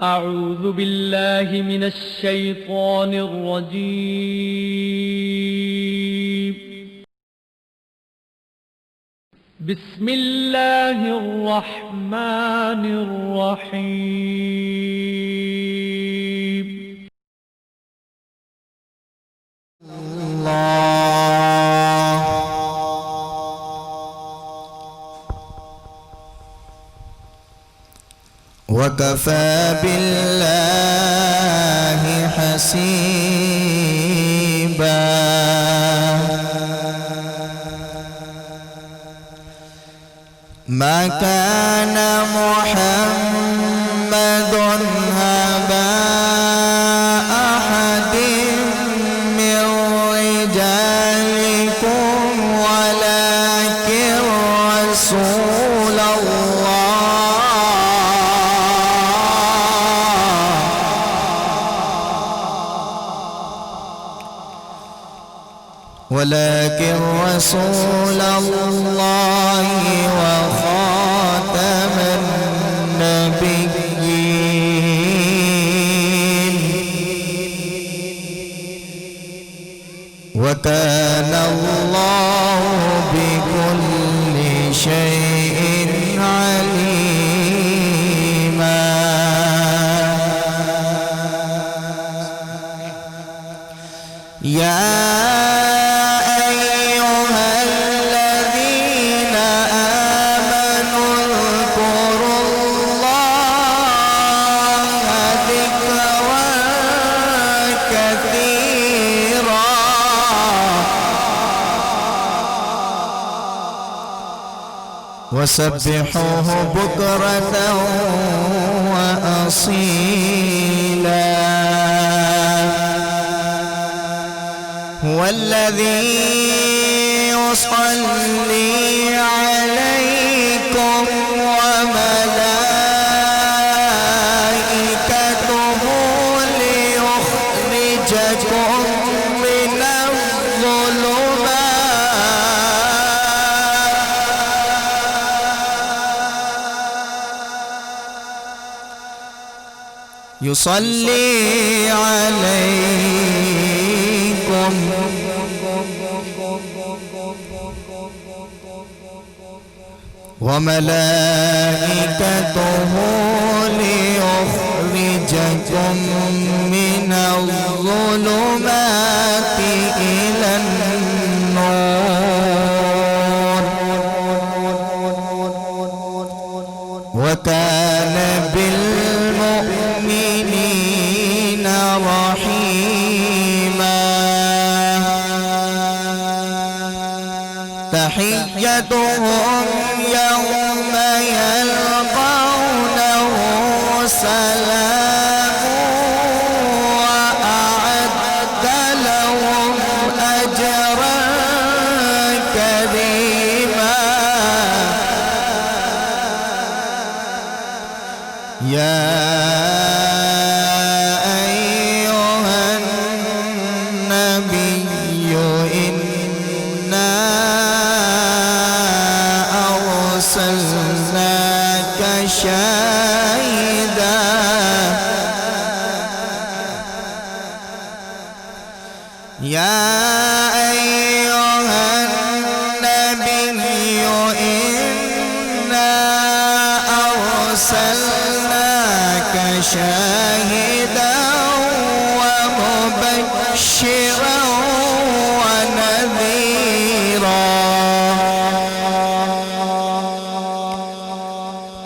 أعوذ بالله من الشيطان الرجيم. بسم الله الرحمن الرحيم. وكفى بالله حسيبا. ما كان محمد أبا أحد من رجالكم ولكن رسول الله وخاتم النبيين. وكان الله بكل شيء عليما. يا وسبحوه بكرة وأصيلا. هو الذي يصلي عليكم وملائكته ليخرجكم من يصلي عليكم وملائكته ليخرجكم من الظلمات إلى النور. وكان بالمؤمنين رحيما. تحيتهم يوم يلقونه سلام وأعد لهم أجرا كريما. يا أيها النبي إنا أرسلناك شاهدا يا أيها النبي إنا أرسلناك شاهدا ومبشرا ونذيرا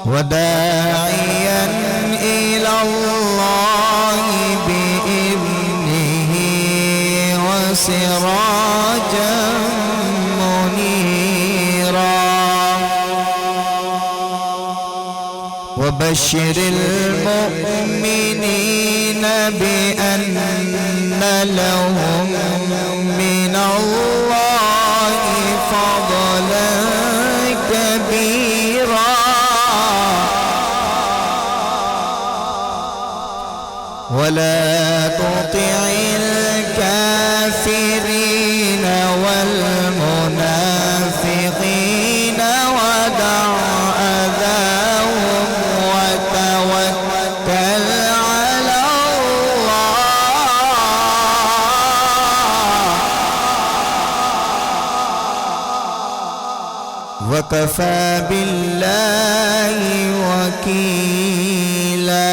وداعيا إلى الله بإذنه وسراجا منيرا. وبشر المؤمنين بأن لهم من الله فضلا كبيرا. ولا تطع الكافرين والمنافقين ودع أذاهم وتوكل وكفى بالله وكيلا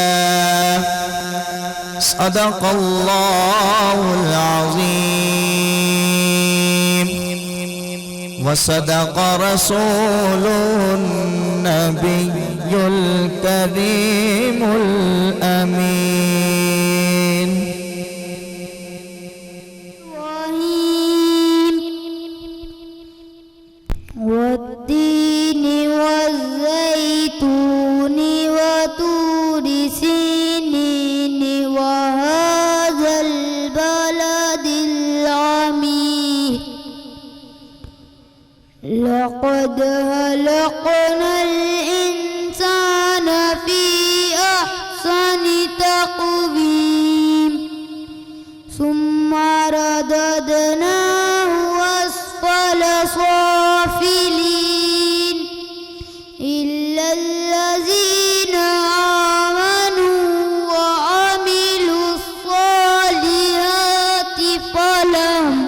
صدق الله العظيم وصدق رسوله النبي الكريم الأمين والتين والزيتون وطور سينين وهذا البلد العميق لقد خلقنا الإنسان في أحسن تقويم ثم رددناه أسفل سافلين إلا الذين آمنوا وعملوا الصالحات فلهم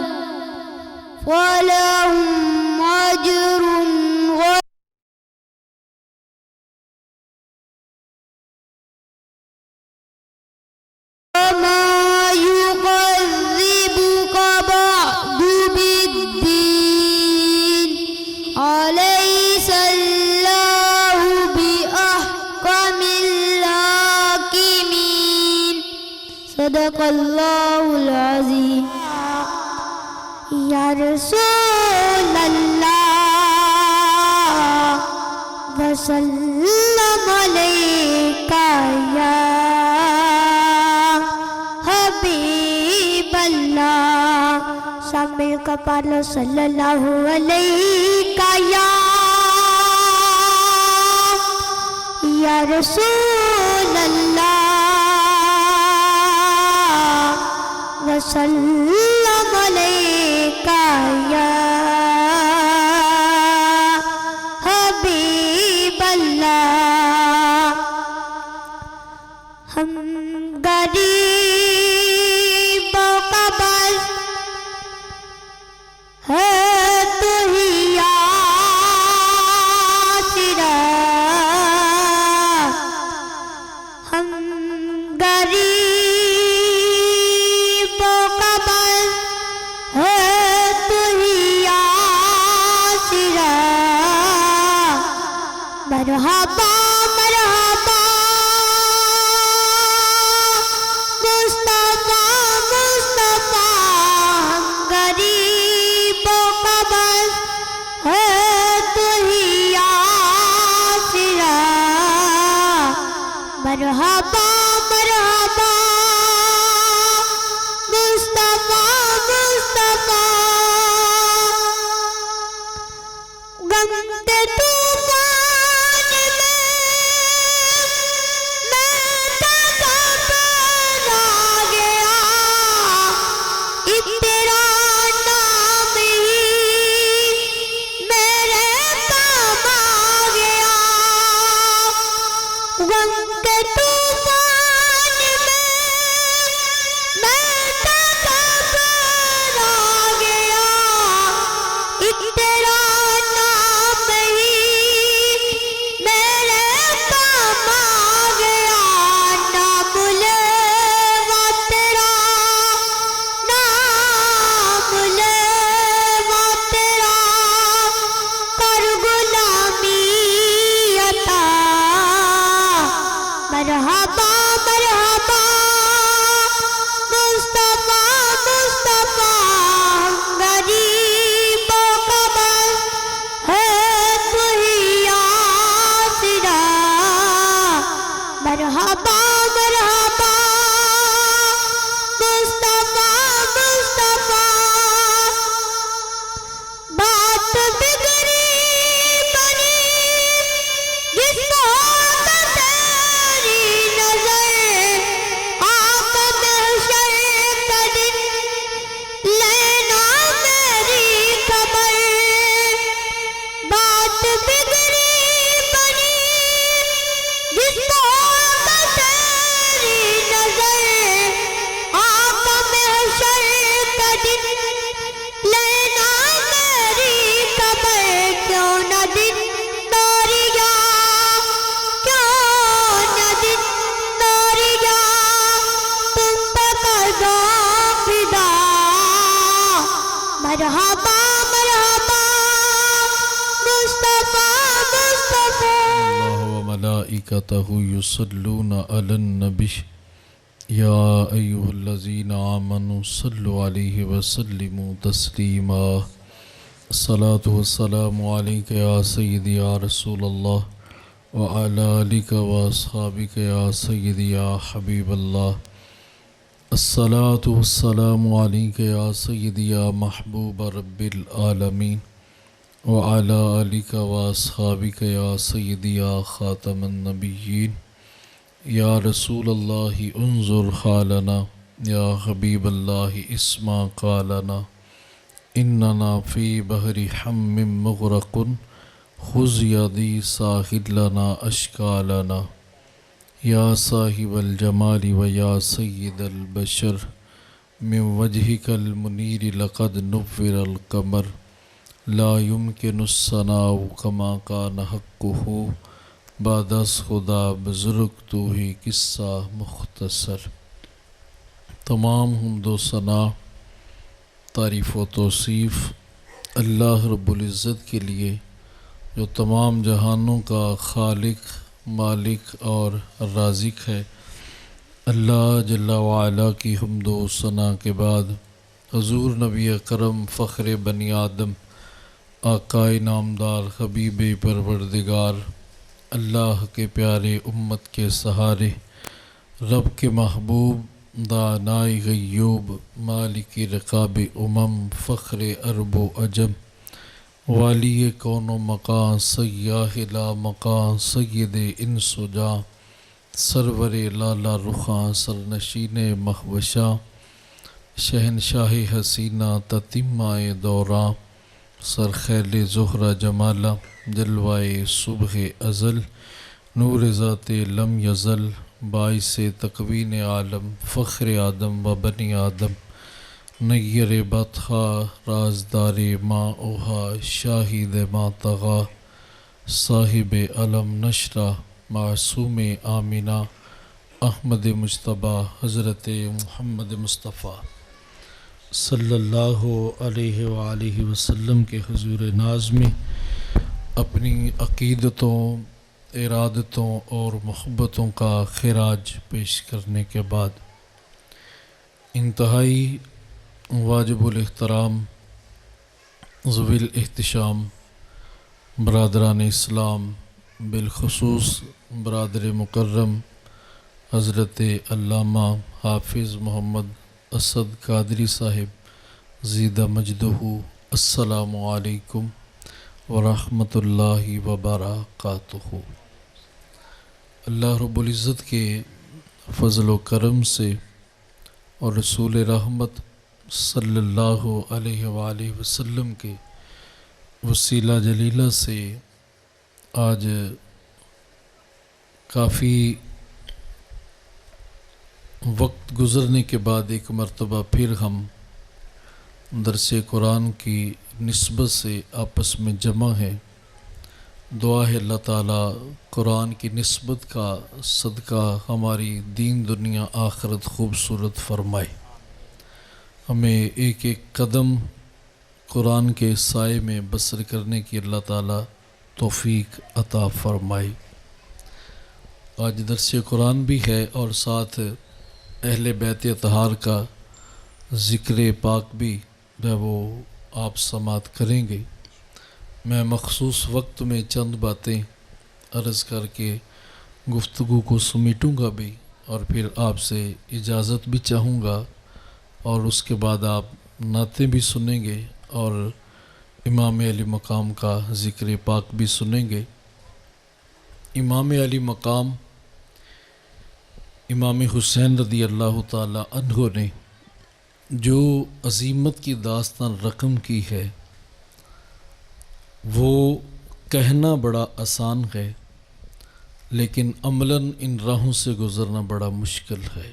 أجر غير وما يكذبك بعد بالدين أليس الله بأحكم الحاكمين صدق الله العظيم يا رسول الله وسلم عليك يا حبيب الله شامل کپال صلی اللہ علیہ یا رسول اللہ وسلم علیک یا حبیب اللہ ہم غریبوں کا بس ہے تو ہی آسرا ہم غریبوں کا بس ہے تو ہی آسرا مرحبا مرحبا مصطفیٰ مصطفیٰ ہم غریبوں کا بس ہے تو ہی آسرا مرحبا مرحبا مصطفیٰ مصطفیٰ غم کے طوفان میں تکبر آ گیا ایک تیرا نام ہی میرے کام آ گیا غم کے طوفان میں تکبر آ گیا ایک تیرا نام ہی میرے کام آ گیا نام لے وہ تیرا نام لے وہ تیرا کر غلامی عطا مرحبا مرحبا مصطفیٰ مصطفیٰ غریبوں کا بس ہے تو ہی آسرا مرحبا مرحبا مصطفیٰ مصطفیٰ بات بگڑی بنی جس بات تیری نظر آقا محشر کا دن لینا میری خبر بات بگڑی بنی جس بات تیری نظر آقا محشر کا دن لینا میری خبر کیوں مرحبا مرحبا مصطفیٰ مصطفیٰ اللہ وملائکتہ یصلون علی النبی یا ایہا الذین آمنوا صلوا علیہ وسلموا تسلیما الصلاة والسلام علیک یا سیدی یا رسول اللہ وعلی آلک واصحابک یا سیدی یا حبیب اللہ الصلاة والسلام علیک یا سیدی یا محبوب رب العالمین وعلی آلک واصحابک یا سیدی یا خاتم النبیین یا رسول اللہ انظر حالنا یا حبیب اللہ اسمع قالنا اننا فی بحر حم مغرق خذ یدی ساحل لنا اشکالنا یا صاحب الجمال و یا سید البشر من وجهک المنیر لقد نور القمر لا يمكن الثناء كما كان حقه بعد از خدا بزرگ تو ہی قصہ مختصر۔ تمام حمد و ثنا تعریف و توصیف اللہ رب العزت کے لیے جو تمام جہانوں کا خالق مالک اور رازق ہے۔ اللہ جل وعلا کی حمد و ثنا کے بعد حضور نبی اکرم فخر بنی آدم آقائے نامدار حبیب پروردگار اللہ کے پیارے امت کے سہارے رب کے محبوب دانائی غیوب مالک رقاب فخر عرب و عجم والی کون و مکان سیاح لا مکان سید انس و جاں سرور لالا رخاں سرنشین مہوشاں شہنشاہ حسینہ تتمہ دوراں سرخیل زہرہ جمالہ جلوائے صبح ازل نور ذات لم یزل باعث تکوین عالم فخر آدم و بنی آدم نیر بطخا رازدار ما اوہا شاہد ما طغا صاحب علم نشرہ معصوم آمینہ احمد مجتبیٰ حضرت محمد مصطفیٰ صلی اللہ علیہ وآلہ وسلم کے حضور ناز میں اپنی عقیدتوں ارادتوں اور محبتوں کا خراج پیش کرنے کے بعد انتہائی واجب الاحترام ذوی الاحتشام برادران اسلام بالخصوص برادر مکرم حضرت علامہ حافظ محمد اسد قادری صاحب زیدہ مجدہ السلام علیکم ورحمۃ اللہ وبرکاتہ۔ اللہ رب العزت کے فضل و کرم سے اور رسول رحمت صلی اللہ علیہ وآلہ وسلم کے وسیلہ جلیلہ سے آج کافی وقت گزرنے کے بعد ایک مرتبہ پھر ہم درس قرآن کی نسبت سے آپس میں جمع ہیں۔ دعا ہے اللہ تعالیٰ قرآن کی نسبت کا صدقہ ہماری دین دنیا آخرت خوبصورت فرمائے، ہمیں ایک ایک قدم قرآن کے سائے میں بسر کرنے کی اللہ تعالیٰ توفیق عطا فرمائے۔ آج درس قرآن بھی ہے اور ساتھ اہل بیت اطہار کا ذکر پاک بھی جو وہ آپ سماعت کریں گے۔ میں مخصوص وقت میں چند باتیں عرض کر کے گفتگو کو سمیٹوں گا بھی اور پھر آپ سے اجازت بھی چاہوں گا، اور اس کے بعد آپ نعتیں بھی سنیں گے اور امام علی مقام کا ذکر پاک بھی سنیں گے۔ امام علی مقام امام حسین رضی اللہ تعالی عنہ نے جو عظیمت کی داستان رقم کی ہے وہ کہنا بڑا آسان ہے، لیکن عملاً ان راہوں سے گزرنا بڑا مشکل ہے۔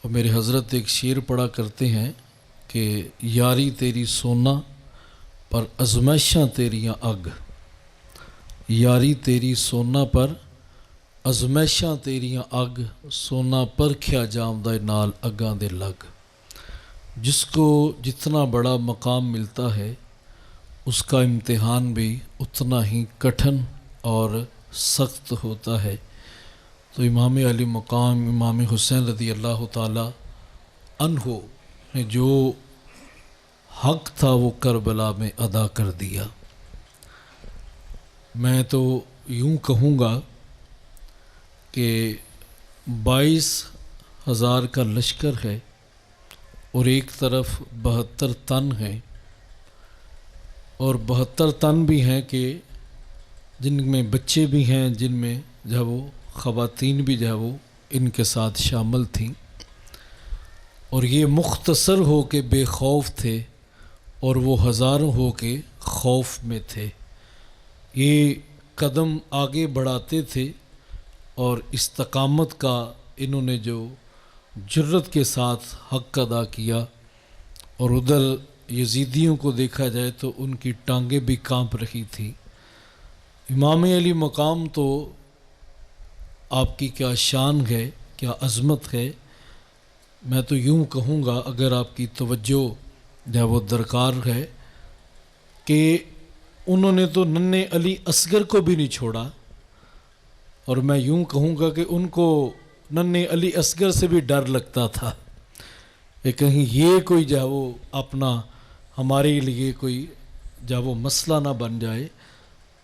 اور میرے حضرت ایک شعر پڑھا کرتے ہیں کہ یاری تیری سونا پر ازمائشاں تیریاں اگ، یاری تیری سونا پر ازمائشاں تیریاں اگ، سونا پرکھیا جامدہ نال اگاں دے لگ۔ جس کو جتنا بڑا مقام ملتا ہے اس کا امتحان بھی اتنا ہی کٹھن اور سخت ہوتا ہے۔ تو امام علی مقام امام حسین رضی اللہ تعالی عنہ نے جو حق تھا وہ کربلا میں ادا کر دیا۔ میں تو یوں کہوں گا کہ 22,000 کا لشکر ہے اور ایک طرف 72 تن ہیں، اور 72 تن بھی ہیں کہ جن میں بچے بھی ہیں، جن میں جو وہ خواتین بھی جو وہ ان کے ساتھ شامل تھیں، اور یہ مختصر ہو کے بے خوف تھے اور وہ ہزاروں ہو کے خوف میں تھے۔ یہ قدم آگے بڑھاتے تھے اور استقامت کا انہوں نے جو جرت کے ساتھ حق ادا کیا، اور ادھر یزیدیوں کو دیکھا جائے تو ان کی ٹانگیں بھی کانپ رہی تھی۔ امام علی مقام تو آپ کی کیا شان ہے، کیا عظمت ہے۔ میں تو یوں کہوں گا اگر آپ کی توجہ جو وہ درکار ہے کہ انہوں نے تو ننھے علی اصغر کو بھی نہیں چھوڑا، اور میں یوں کہوں گا کہ ان کو ننھے علی اصغر سے بھی ڈر لگتا تھا کہ کہیں یہ کوئی جو وہ اپنا ہمارے لیے کوئی جو وہ مسئلہ نہ بن جائے۔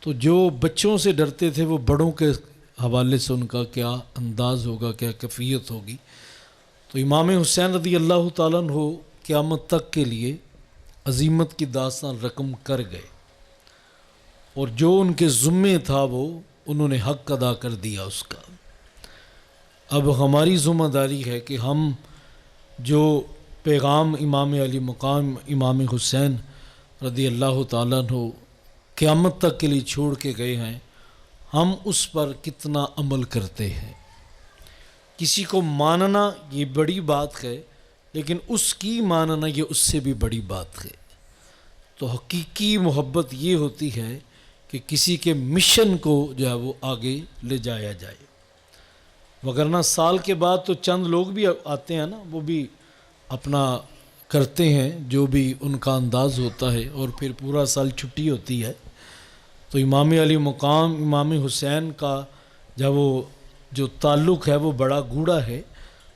تو جو بچوں سے ڈرتے تھے وہ بڑوں کے حوالے سے ان کا کیا انداز ہوگا، کیا کیفیت ہوگی۔ تو امام حسین رضی اللہ تعالیٰ عنہ قیامت تک کے لیے عظیمت کی داستان رقم کر گئے، اور جو ان کے ذمے تھا وہ انہوں نے حق ادا کر دیا اس کا۔ اب ہماری ذمہ داری ہے کہ ہم جو پیغام امام علی مقام امام حسین رضی اللہ تعالیٰ عنہ قیامت تک کے لیے چھوڑ کے گئے ہیں، ہم اس پر کتنا عمل کرتے ہیں۔ کسی کو ماننا یہ بڑی بات ہے، لیکن اس کی ماننا یہ اس سے بھی بڑی بات ہے۔ تو حقیقی محبت یہ ہوتی ہے کہ کسی کے مشن کو جو ہے وہ آگے لے جایا جائے، وگرنہ سال کے بعد تو چند لوگ بھی آتے ہیں نا، وہ بھی اپنا کرتے ہیں جو بھی ان کا انداز ہوتا ہے، اور پھر پورا سال چھٹی ہوتی ہے۔ تو امام علی مقام امام حسین کا جو تعلق ہے وہ بڑا گوڑا ہے،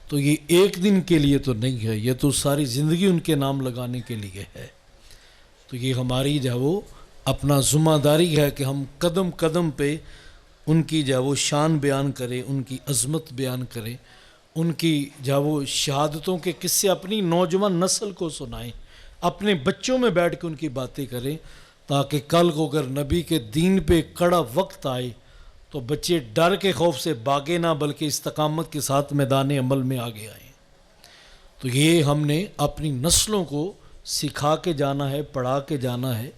تو یہ ایک دن کے لیے تو نہیں ہے، یہ تو ساری زندگی ان کے نام لگانے کے لیے ہے۔ تو یہ ہماری وہ اپنا ذمہ داری ہے کہ ہم قدم قدم پہ ان کی وہ شان بیان کریں، ان کی عظمت بیان کریں، ان کی وہ شہادتوں کے قصے اپنی نوجوان نسل کو سنائیں، اپنے بچوں میں بیٹھ کے ان کی باتیں کریں، تاکہ کل کو اگر نبی کے دین پہ کڑا وقت آئے تو بچے ڈر کے خوف سے بھاگے نہ، بلکہ استقامت کے ساتھ میدان عمل میں آگے آئیں۔ تو یہ ہم نے اپنی نسلوں کو سکھا کے جانا ہے، پڑھا کے جانا ہے۔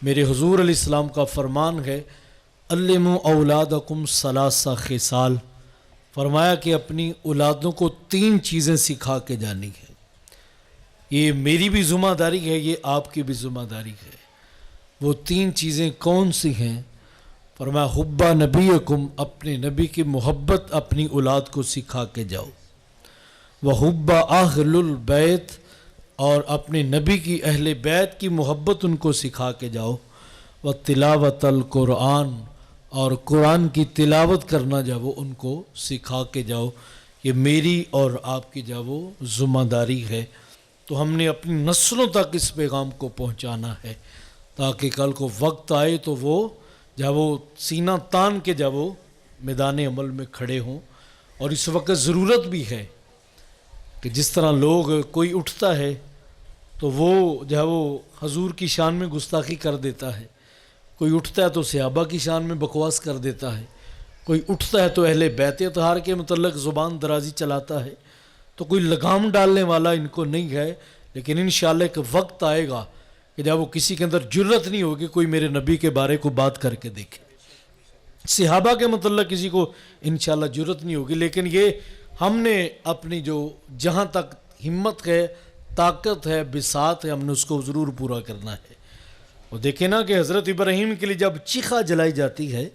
میرے حضور علیہ السلام کا فرمان ہے، علموا اولادکم ثلاث خصال، فرمایا کہ اپنی اولادوں کو 3 چیزیں سکھا کے جانی ہے۔ یہ میری بھی ذمہ داری ہے، یہ آپ کی بھی ذمہ داری ہے۔ وہ 3 چیزیں کون سی ہیں؟ فرمایا حب نبیکم، اپنے نبی کی محبت اپنی اولاد کو سکھا کے جاؤ، وحب اہل البیت، اور اپنے نبی کی اہل بیت کی محبت ان کو سکھا کے جاؤ، وتلاوت القرآن، اور قرآن کی تلاوت کرنا وہ ان کو سکھا کے جاؤ۔ یہ میری اور آپ کی وہ ذمہ داری ہے۔ تو ہم نے اپنی نسلوں تک اس پیغام کو پہنچانا ہے، تاکہ کل کو وقت آئے تو وہ سینہ تان کے وہ میدان عمل میں کھڑے ہوں۔ اور اس وقت ضرورت بھی ہے کہ جس طرح لوگ کوئی اٹھتا ہے تو وہ وہ حضور کی شان میں گستاخی کر دیتا ہے، کوئی اٹھتا ہے تو صحابہ کی شان میں بکواس کر دیتا ہے، کوئی اٹھتا ہے تو اہل بیت اطہار کے متعلق زبان درازی چلاتا ہے، تو کوئی لگام ڈالنے والا ان کو نہیں ہے۔ لیکن انشاءاللہ ایک وقت آئے گا کہ جب وہ کسی کے اندر جرت نہیں ہوگی کوئی میرے نبی کے بارے کو بات کر کے دیکھے، صحابہ کے متعلق کسی کو انشاءاللہ جرت نہیں ہوگی۔ لیکن یہ ہم نے اپنی جہاں تک ہمت ہے، طاقت ہے، بساط ہے، ہم نے اس کو ضرور پورا کرنا ہے۔ اور دیکھیں نا کہ حضرت ابراہیم کے لیے جب چیخا جلائی جاتی ہے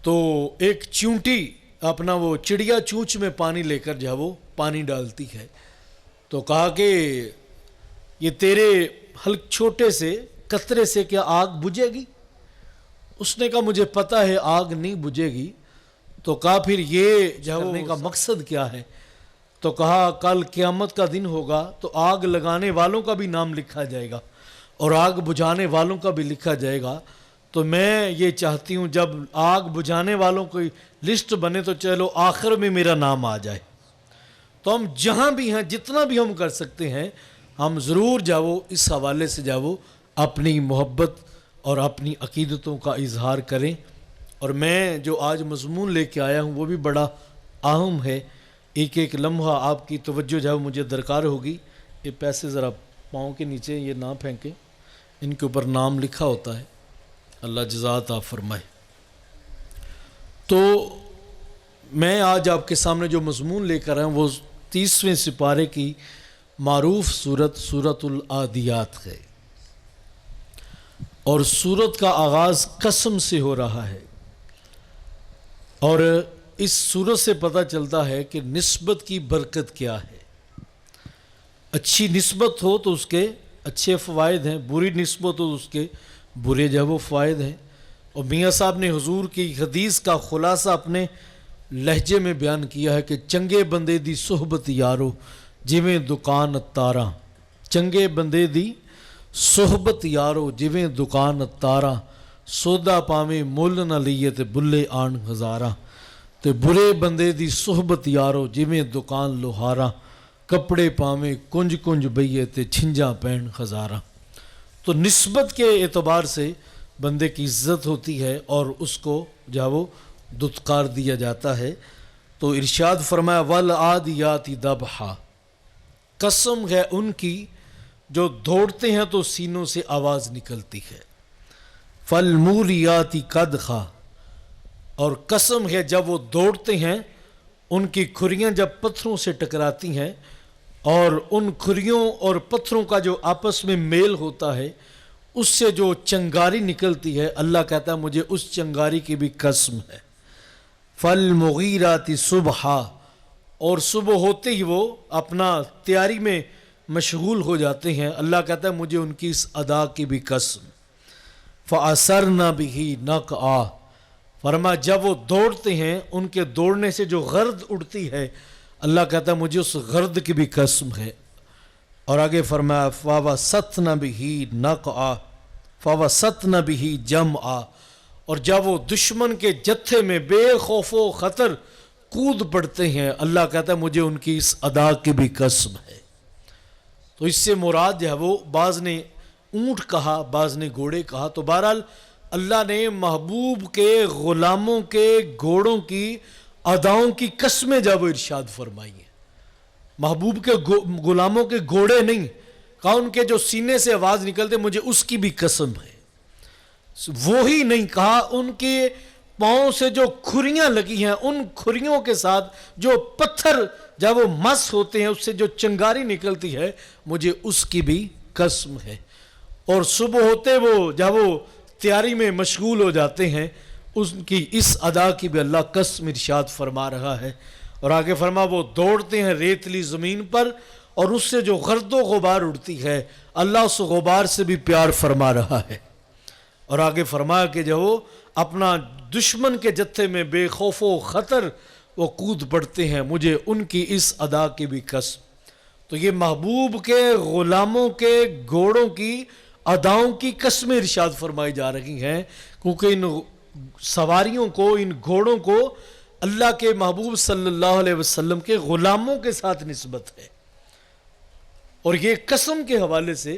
تو ایک چونٹی اپنا وہ چڑیا چونچ میں پانی لے کر وہ پانی ڈالتی ہے، تو کہا کہ یہ تیرے ہلک چھوٹے سے قطرے سے کیا آگ بجھے گی؟ اس نے کہا مجھے پتہ ہے آگ نہیں بجھے گی. تو کہا پھر یہ کرنے کا مقصد کیا ہے؟ تو کہا کل قیامت کا دن ہوگا تو آگ لگانے والوں کا بھی نام لکھا جائے گا اور آگ بجھانے والوں کا بھی لکھا جائے گا. تو میں یہ چاہتی ہوں جب آگ بجھانے والوں کی لسٹ بنے تو چلو آخر میں میرا نام آ جائے. تو ہم جہاں بھی ہیں جتنا بھی ہم کر سکتے ہیں ہم ضرور جاؤ اس حوالے سے جاؤ اپنی محبت اور اپنی عقیدتوں کا اظہار کریں. اور میں جو آج مضمون لے کے آیا ہوں وہ بھی بڑا اہم ہے. ایک ایک لمحہ آپ کی توجہ جو ہے مجھے درکار ہوگی. یہ پیسے ذرا پاؤں کے نیچے یہ نہ پھینکیں، ان کے اوپر نام لکھا ہوتا ہے. اللہ جزات آپ فرمائے. تو میں آج آپ کے سامنے جو مضمون لے کر آیا ہوں وہ 30ویں سپارے کی معروف سورۃ العادیات ہے. اور سورت کا آغاز قسم سے ہو رہا ہے. اور اس سورت سے پتہ چلتا ہے کہ نسبت کی برکت کیا ہے. اچھی نسبت ہو تو اس کے اچھے فوائد ہیں، بری نسبت ہو تو اس کے برے جو وہ فوائد ہیں. اور میاں صاحب نے حضور کی حدیث کا خلاصہ اپنے لہجے میں بیان کیا ہے کہ چنگے بندے دی صحبت یارو جویں دکان تاراں. چنگے بندے دی صحبت یارو جویں دکان تاراں، سودا پاویں مل نہ لئیے تے بلے آن ہزاراں. تے برے بندے دی صحبت یارو جویں دکان لوہاراں، کپڑے پاویں کنج کنج بئیے تے چھنجاں پین ہزاراں. تو نسبت کے اعتبار سے بندے کی عزت ہوتی ہے اور اس کو جاؤ دتکار دیا جاتا ہے. تو ارشاد فرمایا والعادیات ضبحا، قسم ہے ان کی جو دوڑتے ہیں تو سینوں سے آواز نکلتی ہے. فالموریات قدحا، اور قسم ہے جب وہ دوڑتے ہیں ان کی کھریاں جب پتھروں سے ٹکراتی ہیں اور ان کھریوں اور پتھروں کا جو آپس میں میل ہوتا ہے اس سے جو چنگاری نکلتی ہے، اللہ کہتا ہے مجھے اس چنگاری کی بھی قسم ہے. فالمغیرات صبحا، اور صبح ہوتے ہی وہ اپنا تیاری میں مشغول ہو جاتے ہیں، اللہ کہتا ہے مجھے ان کی اس ادا کی بھی قسم. فَأَثَرْنَ بِهِ نَقْعًا، فرما جب وہ دوڑتے ہیں ان کے دوڑنے سے جو غرد اڑتی ہے، اللہ کہتا ہے مجھے اس غرد کی بھی قسم ہے. اور آگے فرمایا فَوَسَطْنَ بِهِ نَقْعًا فَوَسَطْنَ بِهِ جَمْعًا، اور جب وہ دشمن کے جتھے میں بے خوف و خطر کود پڑتے ہیں، اللہ کہتا ہے مجھے ان کی اس ادا کی بھی قسم ہے. تو اس سے مراد جو ہے وہ بعض نے اونٹ کہا، بعض نے گھوڑے کہا. تو بہرحال اللہ نے محبوب کے غلاموں کے گھوڑوں کی اداؤں کی قسمیں جب وہ ارشاد فرمائی ہیں. محبوب کے غلاموں کے گھوڑے نہیں کہا، ان کے جو سینے سے آواز نکلتے مجھے اس کی بھی قسم ہے. وہی نہیں کہا ان کے پاؤں سے جو کھریاں لگی ہیں ان کھریوں کے ساتھ جو پتھر جب وہ مس ہوتے ہیں اس سے جو چنگاری نکلتی ہے مجھے اس کی بھی قسم ہے. اور صبح ہوتے وہ جب وہ تیاری میں مشغول ہو جاتے ہیں ان کی اس ادا کی بھی اللہ قسم ارشاد فرما رہا ہے. اور آگے فرما وہ دوڑتے ہیں ریتلی زمین پر اور اس سے جو غرد و غبار اڑتی ہے اللہ اس غبار سے بھی پیار فرما رہا ہے. اور آگے فرمایا کہ جو وہ اپنا دشمن کے جتھے میں بے خوف و خطر وہ کود پڑتے ہیں مجھے ان کی اس ادا کی بھی قسم. تو یہ محبوب کے غلاموں کے گھوڑوں کی اداؤں کی قسمیں ارشاد فرمائی جا رہی ہیں کیونکہ ان سواریوں کو ان گھوڑوں کو اللہ کے محبوب صلی اللہ علیہ وسلم کے غلاموں کے ساتھ نسبت ہے. اور یہ قسم کے حوالے سے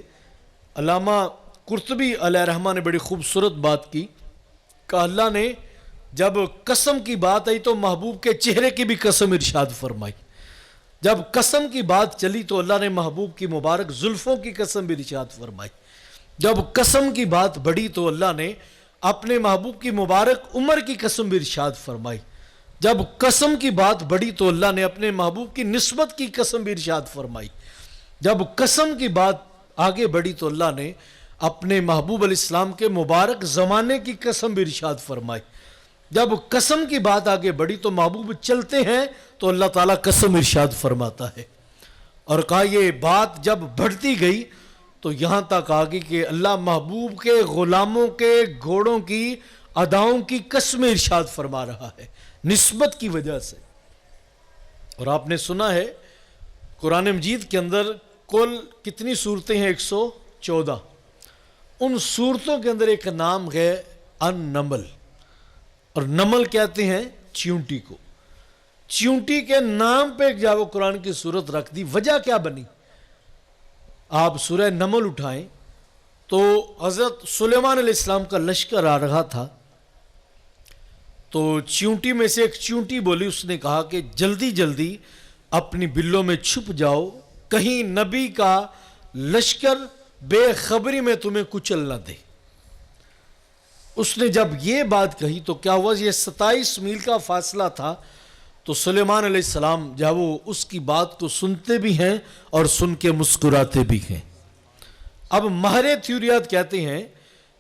علامہ قرطبی علیہ رحمہ نے بڑی خوبصورت بات کی کہ اللہ نے جب قسم کی بات آئی تو محبوب کے چہرے کی بھی قسم ارشاد فرمائی. جب قسم کی بات چلی تو اللہ نے محبوب کی مبارک زلفوں کی قسم بھی ارشاد فرمائی. جب قسم کی بات بڑھی تو اللہ نے اپنے محبوب کی مبارک عمر کی قسم بھی ارشاد فرمائی. جب قسم کی بات بڑھی تو اللہ نے اپنے محبوب کی نسبت کی قسم بھی ارشاد فرمائی. جب قسم کی بات آگے بڑھی تو اللہ نے اپنے محبوب علیہ السلام کے مبارک زمانے کی قسم بھی ارشاد فرمائی. جب قسم کی بات آگے بڑھی تو محبوب چلتے ہیں تو اللہ تعالیٰ قسم ارشاد فرماتا ہے. اور کہا یہ بات جب بڑھتی گئی تو یہاں تک آ گئی کہ اللہ محبوب کے غلاموں کے گھوڑوں کی اداؤں کی قسمیں ارشاد فرما رہا ہے نسبت کی وجہ سے۔ اور آپ نے سنا ہے قرآن مجید کے اندر کل کتنی صورتیں ہیں؟ 114۔ ان صورتوں کے اندر ایک نام ہے النمل، اور نمل کہتے ہیں چیونٹی کو۔ چیونٹی کے نام پہ ایک جاو قرآن کی صورت رکھ دی۔ وجہ کیا بنی؟ آپ سورہ نمل اٹھائیں تو حضرت سلیمان علیہ السلام کا لشکر آ رہا تھا، تو چیونٹی میں سے ایک چیونٹی بولی، اس نے کہا کہ جلدی جلدی اپنی بلوں میں چھپ جاؤ، کہیں نبی کا لشکر بے خبری میں تمہیں کچل نہ دے۔ اس نے جب یہ بات کہی تو کیا ہوا؟ یہ 27 میل کا فاصلہ تھا، تو سلیمان علیہ السلام جب وہ اس کی بات کو سنتے بھی ہیں اور سن کے مسکراتے بھی ہیں۔ اب ماہر تھیوریات کہتے ہیں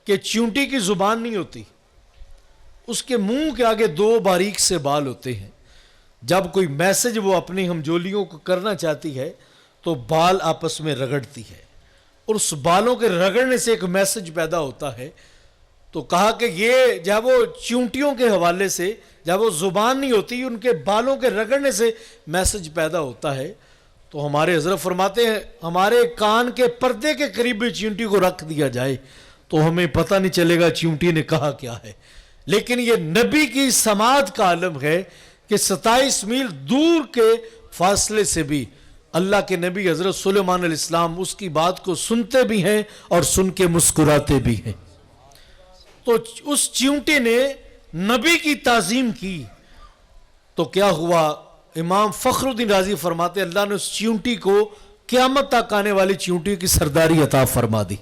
کہ چیونٹی کی زبان نہیں ہوتی، اس کے منہ کے آگے 2 باریک سے بال ہوتے ہیں۔ جب کوئی میسج وہ اپنی ہمجولیوں کو کرنا چاہتی ہے تو بال آپس میں رگڑتی ہے، اور اس بالوں کے رگڑنے سے ایک میسج پیدا ہوتا ہے۔ تو کہا کہ یہ جب وہ چیونٹیوں کے حوالے سے جب وہ زبان نہیں ہوتی، ان کے بالوں کے رگڑنے سے میسج پیدا ہوتا ہے، تو ہمارے حضرت فرماتے ہیں ہمارے کان کے پردے کے قریب بھی چیونٹی کو رکھ دیا جائے تو ہمیں پتہ نہیں چلے گا چیونٹی نے کہا کیا ہے۔ لیکن یہ نبی کی سماعت کا عالم ہے کہ 27 میل دور کے فاصلے سے بھی اللہ کے نبی حضرت سلیمان علیہ السلام اس کی بات کو سنتے بھی ہیں اور سن کے مسکراتے بھی ہیں۔ تو اس چیونٹی نے نبی کی تعظیم کی تو کیا ہوا؟ امام فخر الدین رازی فرماتے اللہ نے اس چیونٹی کو قیامت تک آنے والی چیونٹی کی سرداری عطا فرما دی،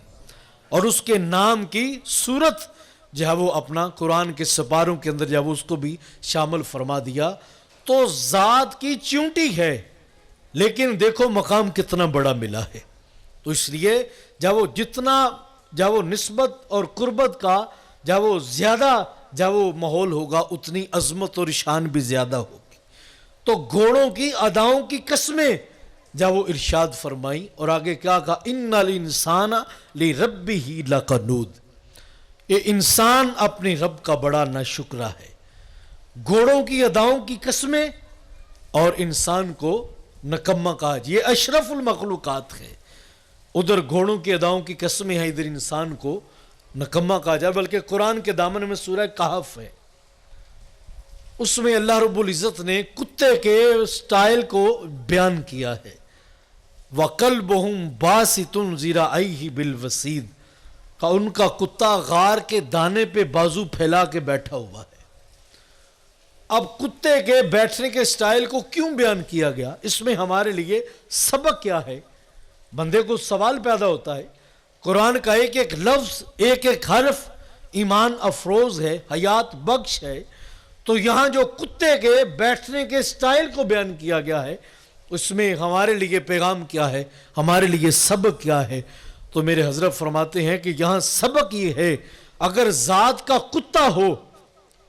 اور اس کے نام کی صورت جب وہ اپنا قرآن کے سپاروں کے اندر جب اس کو بھی شامل فرما دیا۔ تو ذات کی چیونٹی ہے، لیکن دیکھو مقام کتنا بڑا ملا ہے۔ تو اس لیے جب وہ جتنا جب وہ نسبت اور قربت کا جب وہ زیادہ جب وہ ماحول ہوگا، اتنی عظمت اور شان بھی زیادہ ہوگی۔ تو گھوڑوں کی اداؤں کی قسمیں جب وہ ارشاد فرمائی، اور آگے کیا کہا؟ ان الانسان لربہ لکنود، یہ انسان اپنے رب کا بڑا ناشکرا ہے۔ گھوڑوں کی اداؤں کی قسمیں اور انسان کو نکمہ کہا، یہ اشرف المخلوقات ہے۔ ادھر گھوڑوں کی اداؤں کی قسمیں ہیں، ادھر انسان کو نکمہ کہا جائے۔ بلکہ قرآن کے دامن میں سورہ کہف ہے، اس میں اللہ رب العزت نے کتے کے سٹائل کو بیان کیا ہے۔ وَقَلْبُهُمْ بَاسِطٌ ذِرَاعَيْهِ بِالْوَسِيدِ، کہ ان کا کتا غار کے دانے پہ بازو پھیلا کے بیٹھا ہوا ہے۔ اب کتے کے بیٹھنے کے سٹائل کو کیوں بیان کیا گیا؟ اس میں ہمارے لیے سبق کیا ہے؟ بندے کو سوال پیدا ہوتا ہے۔ قرآن کا ایک ایک لفظ، ایک ایک حرف ایمان افروز ہے، حیات بخش ہے۔ تو یہاں جو کتے کے بیٹھنے کے سٹائل کو بیان کیا گیا ہے، اس میں ہمارے لیے پیغام کیا ہے، ہمارے لیے سبق کیا ہے؟ تو میرے حضرت فرماتے ہیں کہ یہاں سبق یہ ہے، اگر ذات کا کتا ہو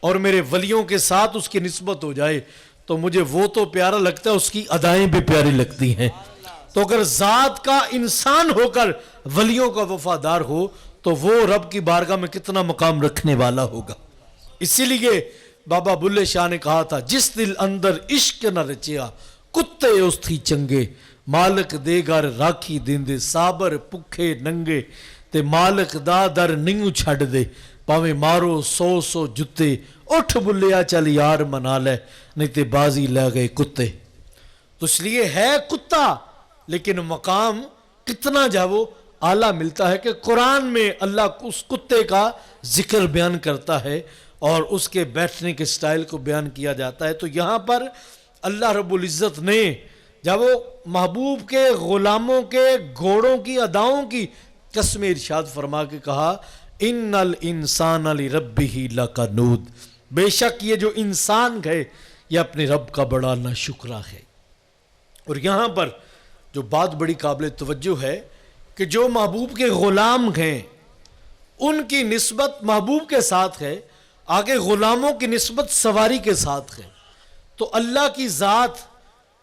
اور میرے ولیوں کے ساتھ اس کی نسبت ہو جائے تو مجھے وہ تو پیارا لگتا ہے، اس کی ادائیں بھی پیاری لگتی ہیں۔ تو اگر ذات کا انسان ہو کر ولیوں کا وفادار ہو تو وہ رب کی بارگاہ میں کتنا مقام رکھنے والا ہوگا۔ اسی لیے بابا بلے شاہ نے کہا تھا، جس دل اندر عشق نہ رچیا کتے اس تھی چنگے، مالک دے گھر راکھی دیندے صابر پکھے ننگے، تے مالک دا در نہیں چھڑ دے پاویں مارو 100 جتے، اٹھ بلیا چل یار منا لے نہیں تے بازی لے گئے کتے۔ تو اس لیے ہے کتا، لیکن مقام کتنا جا وہ اعلیٰ ملتا ہے کہ قرآن میں اللہ اس کتے کا ذکر بیان کرتا ہے اور اس کے بیٹھنے کے سٹائل کو بیان کیا جاتا ہے۔ تو یہاں پر اللہ رب العزت نے جب وہ محبوب کے غلاموں کے گھوڑوں کی اداؤں کی قسم ارشاد فرما کے کہا، ان الانسان لربہ لکنود، بے شک یہ جو انسان ہے یہ اپنے رب کا بڑا ناشکرا ہے۔ اور یہاں پر جو بات بڑی قابل توجہ ہے کہ جو محبوب کے غلام ہیں ان کی نسبت محبوب کے ساتھ ہے، آگے غلاموں کی نسبت سواری کے ساتھ ہے۔ تو اللہ کی ذات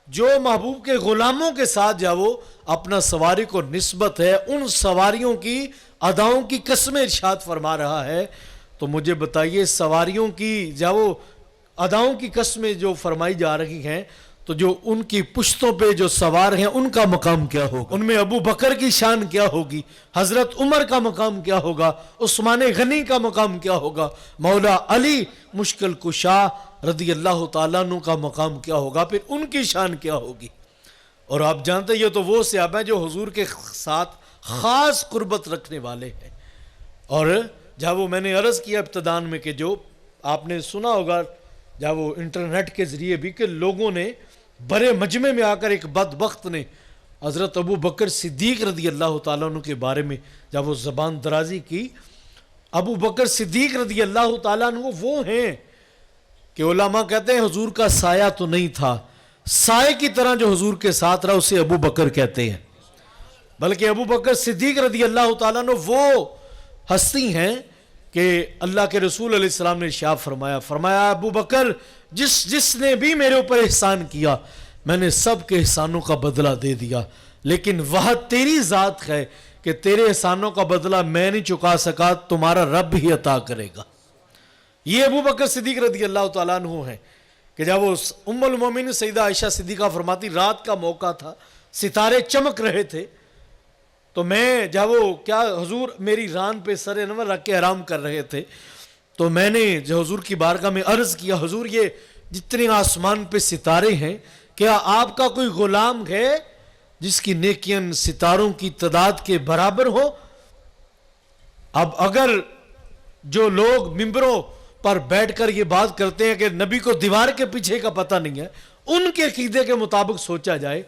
جو محبوب کے غلاموں کے ساتھ جب وہ اپنا سواری کو نسبت ہے ان سواریوں کی اداؤں کی قسمیں ارشاد فرما رہا ہے، تو مجھے بتائیے سواریوں کی جب وہ اداؤں کی قسمیں جو فرمائی جا رہی ہیں تو جو ان کی پشتوں پہ جو سوار ہیں ان کا مقام کیا ہوگا؟ ان میں ابو بکر کی شان کیا ہوگی؟ حضرت عمر کا مقام کیا ہوگا؟ عثمان غنی کا مقام کیا ہوگا؟ مولا علی مشکل کشا رضی اللہ تعالیٰ عنہ کا مقام کیا ہوگا؟ پھر ان کی شان کیا ہوگی؟ اور آپ جانتے یہ تو وہ صحابہ ہیں جو حضور کے ساتھ خاص قربت رکھنے والے ہیں۔ اور جب وہ میں نے عرض کیا ابتدان میں کہ جو آپ نے سنا ہوگا جب وہ انٹرنیٹ کے ذریعے بھی کہ لوگوں نے بڑے مجمع میں آ کر ایک بدبخت نے حضرت ابو بکر صدیق رضی اللہ تعالیٰ عنہ کے بارے میں جب وہ زبان درازی کی۔ ابو بکر صدیق رضی اللہ تعالیٰ عنہ وہ ہیں کہ علماء کہتے ہیں حضور کا سایہ تو نہیں تھا، سائے کی طرح جو حضور کے ساتھ رہا اسے ابو بکر کہتے ہیں، بلکہ ابو بکر صدیق رضی اللہ تعالیٰ عنہ وہ ہستی ہیں کہ اللہ کے رسول علیہ السلام نے ارشاد فرمایا ابو بکر جس نے بھی میرے اوپر احسان کیا میں نے سب کے احسانوں کا بدلہ دے دیا، لیکن وہ تیری ذات ہے کہ تیرے احسانوں کا بدلہ میں نہیں چکا سکا، تمہارا رب ہی عطا کرے گا۔ یہ ابو بکر صدیق رضی اللہ تعالیٰ عنہ ہیں کہ جب وہ ام المومنین سیدہ عائشہ صدیقہ فرماتی رات کا موقع تھا، ستارے چمک رہے تھے، تو میں جب وہ کیا حضور میری ران پہ سر انور رکھ کے آرام کر رہے تھے تو میں نے جو حضور کی بارگاہ میں عرض کیا حضور یہ جتنے آسمان پہ ستارے ہیں کیا آپ کا کوئی غلام ہے جس کی نیکیاں ستاروں کی تعداد کے برابر ہو؟ اب اگر جو لوگ ممبروں پر بیٹھ کر یہ بات کرتے ہیں کہ نبی کو دیوار کے پیچھے کا پتہ نہیں ہے، ان کے عقیدے کے مطابق سوچا جائے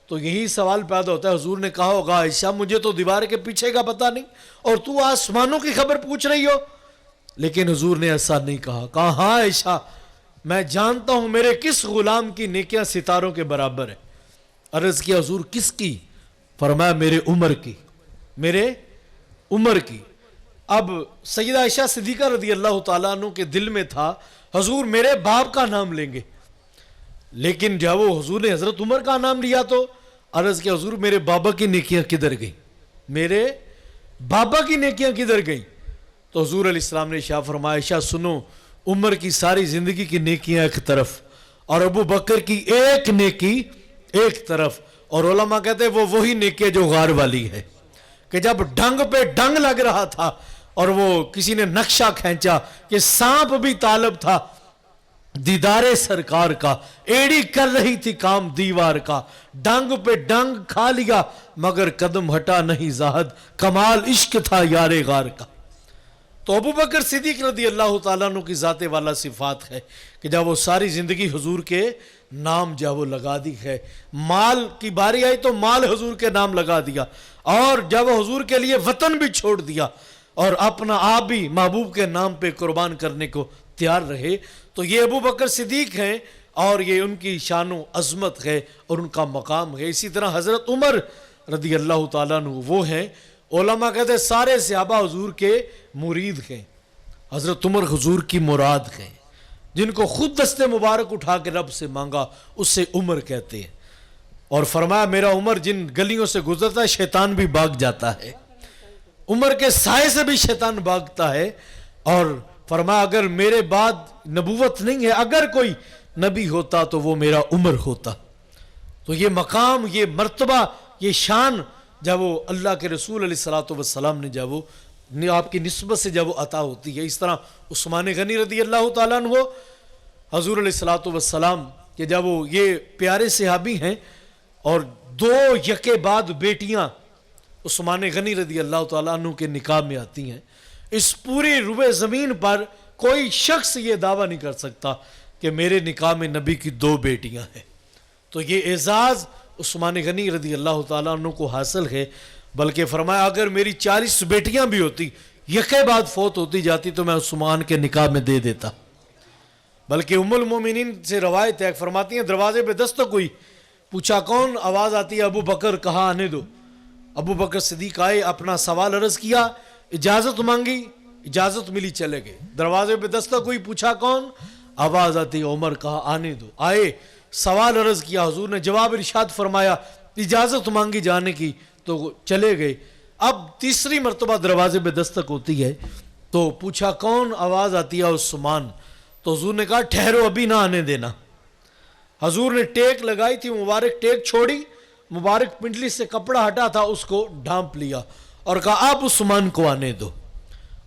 تو یہی سوال پیدا ہوتا ہے، حضور نے کہا ہوگا عائشہ مجھے تو دیوار کے پیچھے کا پتہ نہیں اور تو آسمانوں کی خبر پوچھ رہی ہو، لیکن حضور نے ایسا نہیں کہا ہاں عائشہ میں جانتا ہوں میرے کس غلام کی نیکیاں ستاروں کے برابر ہے۔ عرض کیا حضور کس کی؟ فرمایا میرے عمر کی۔ اب سیدہ عائشہ صدیقہ رضی اللہ تعالیٰ عنہ کے دل میں تھا حضور میرے باپ کا نام لیں گے، لیکن جب وہ حضور نے حضرت عمر کا نام لیا تو عرض کیا حضور میرے بابا کی نیکیاں کدھر گئیں؟ میرے بابا کی نیکیاں کدھر گئیں؟ تو حضور علیہ السلام نے ارشاد فرمایا عائشہ سنو، عمر کی ساری زندگی کی نیکیاں ایک طرف اور ابو بکر کی ایک نیکی ایک طرف، اور علماء کہتے ہیں وہ وہی نیکی جو غار والی ہے کہ جب ڈنگ پہ ڈنگ لگ رہا تھا اور وہ کسی نے نقشہ کھینچا کہ سانپ بھی طالب تھا دیدار سرکار کا، ایڑی کر رہی تھی کام دیوار کا، ڈنگ پہ ڈنگ کھا لیا مگر قدم ہٹا نہیں زاہد، کمال عشق تھا یار غار کا۔ تو ابو بکر صدیق رضی اللہ تعالیٰ عنہ کی ذات والا صفات ہے کہ جب وہ ساری زندگی حضور کے نام جب وہ لگا دی ہے، مال کی باری آئی تو مال حضور کے نام لگا دیا، اور جب وہ حضور کے لیے وطن بھی چھوڑ دیا اور اپنا آپ بھی محبوب کے نام پہ قربان کرنے کو تیار رہے، تو یہ ابو بکر صدیق ہیں اور یہ ان کی شان و عظمت ہے اور ان کا مقام ہے۔ اسی طرح حضرت عمر رضی اللہ تعالیٰ عنہ وہ ہیں، علماء کہتے ہیں سارے صحابہ حضور کے مرید ہیں، حضرت عمر حضور کی مراد ہیں، جن کو خود دست مبارک اٹھا کے رب سے مانگا اس سے عمر کہتے ہیں، اور فرمایا میرا عمر جن گلیوں سے گزرتا ہے شیطان بھی بھاگ جاتا ہے، عمر کے سائے سے بھی شیطان بھاگتا ہے، اور فرمایا اگر میرے بعد نبوت نہیں ہے، اگر کوئی نبی ہوتا تو وہ میرا عمر ہوتا۔ تو یہ مقام، یہ مرتبہ، یہ شان جب وہ اللہ کے رسول علیہ السلام نے جب وہ آپ کی نسبت سے جب وہ عطا ہوتی ہے، اس طرح عثمان غنی رضی اللہ تعالیٰ عنہ حضور علیہ السلام کہ جب وہ یہ پیارے صحابی ہیں اور دو یکے بعد بیٹیاں عثمان غنی رضی اللہ تعالیٰ عنہ کے نکاح میں آتی ہیں، اس پوری روئے زمین پر کوئی شخص یہ دعویٰ نہیں کر سکتا کہ میرے نکاح میں نبی کی دو بیٹیاں ہیں۔ تو یہ اعزاز عثمان غنی رضی اللہ تعالیٰ عنہ کو حاصل ہے، بلکہ فرمایا اگر میری 40 بیٹیاں بھی ہوتی یکے بعد فوت ہوتی جاتی تو میں عثمان کے نکاح میں دے دیتا۔ بلکہ ام المومنین سے روایت ہے، فرماتی ہیں دروازے پہ دستک ہوئی، پوچھا کون؟ آواز آتی ہے ابو بکر، کہا آنے دو۔ ابو بکر صدیق آئے، اپنا سوال عرض کیا، اجازت مانگی، اجازت ملی، چلے گئے۔ دروازے پہ دستک ہوئی، پوچھا کون؟ آواز آتی ہے عمر، کہا آنے دو۔ آئے، سوال عرض کیا، حضور نے جواب ارشاد فرمایا، اجازت مانگی جانے کی تو چلے گئے۔ اب تیسری مرتبہ دروازے پہ دستک ہوتی ہے تو پوچھا کون؟ آواز آتی ہے عثمان۔ تو حضور نے کہا ٹھہرو، ابھی نہ آنے دینا۔ حضور نے ٹیک لگائی تھی، مبارک ٹیک چھوڑی، مبارک پنڈلی سے کپڑا ہٹا تھا اس کو ڈھانپ لیا اور کہا آپ عثمان کو آنے دو۔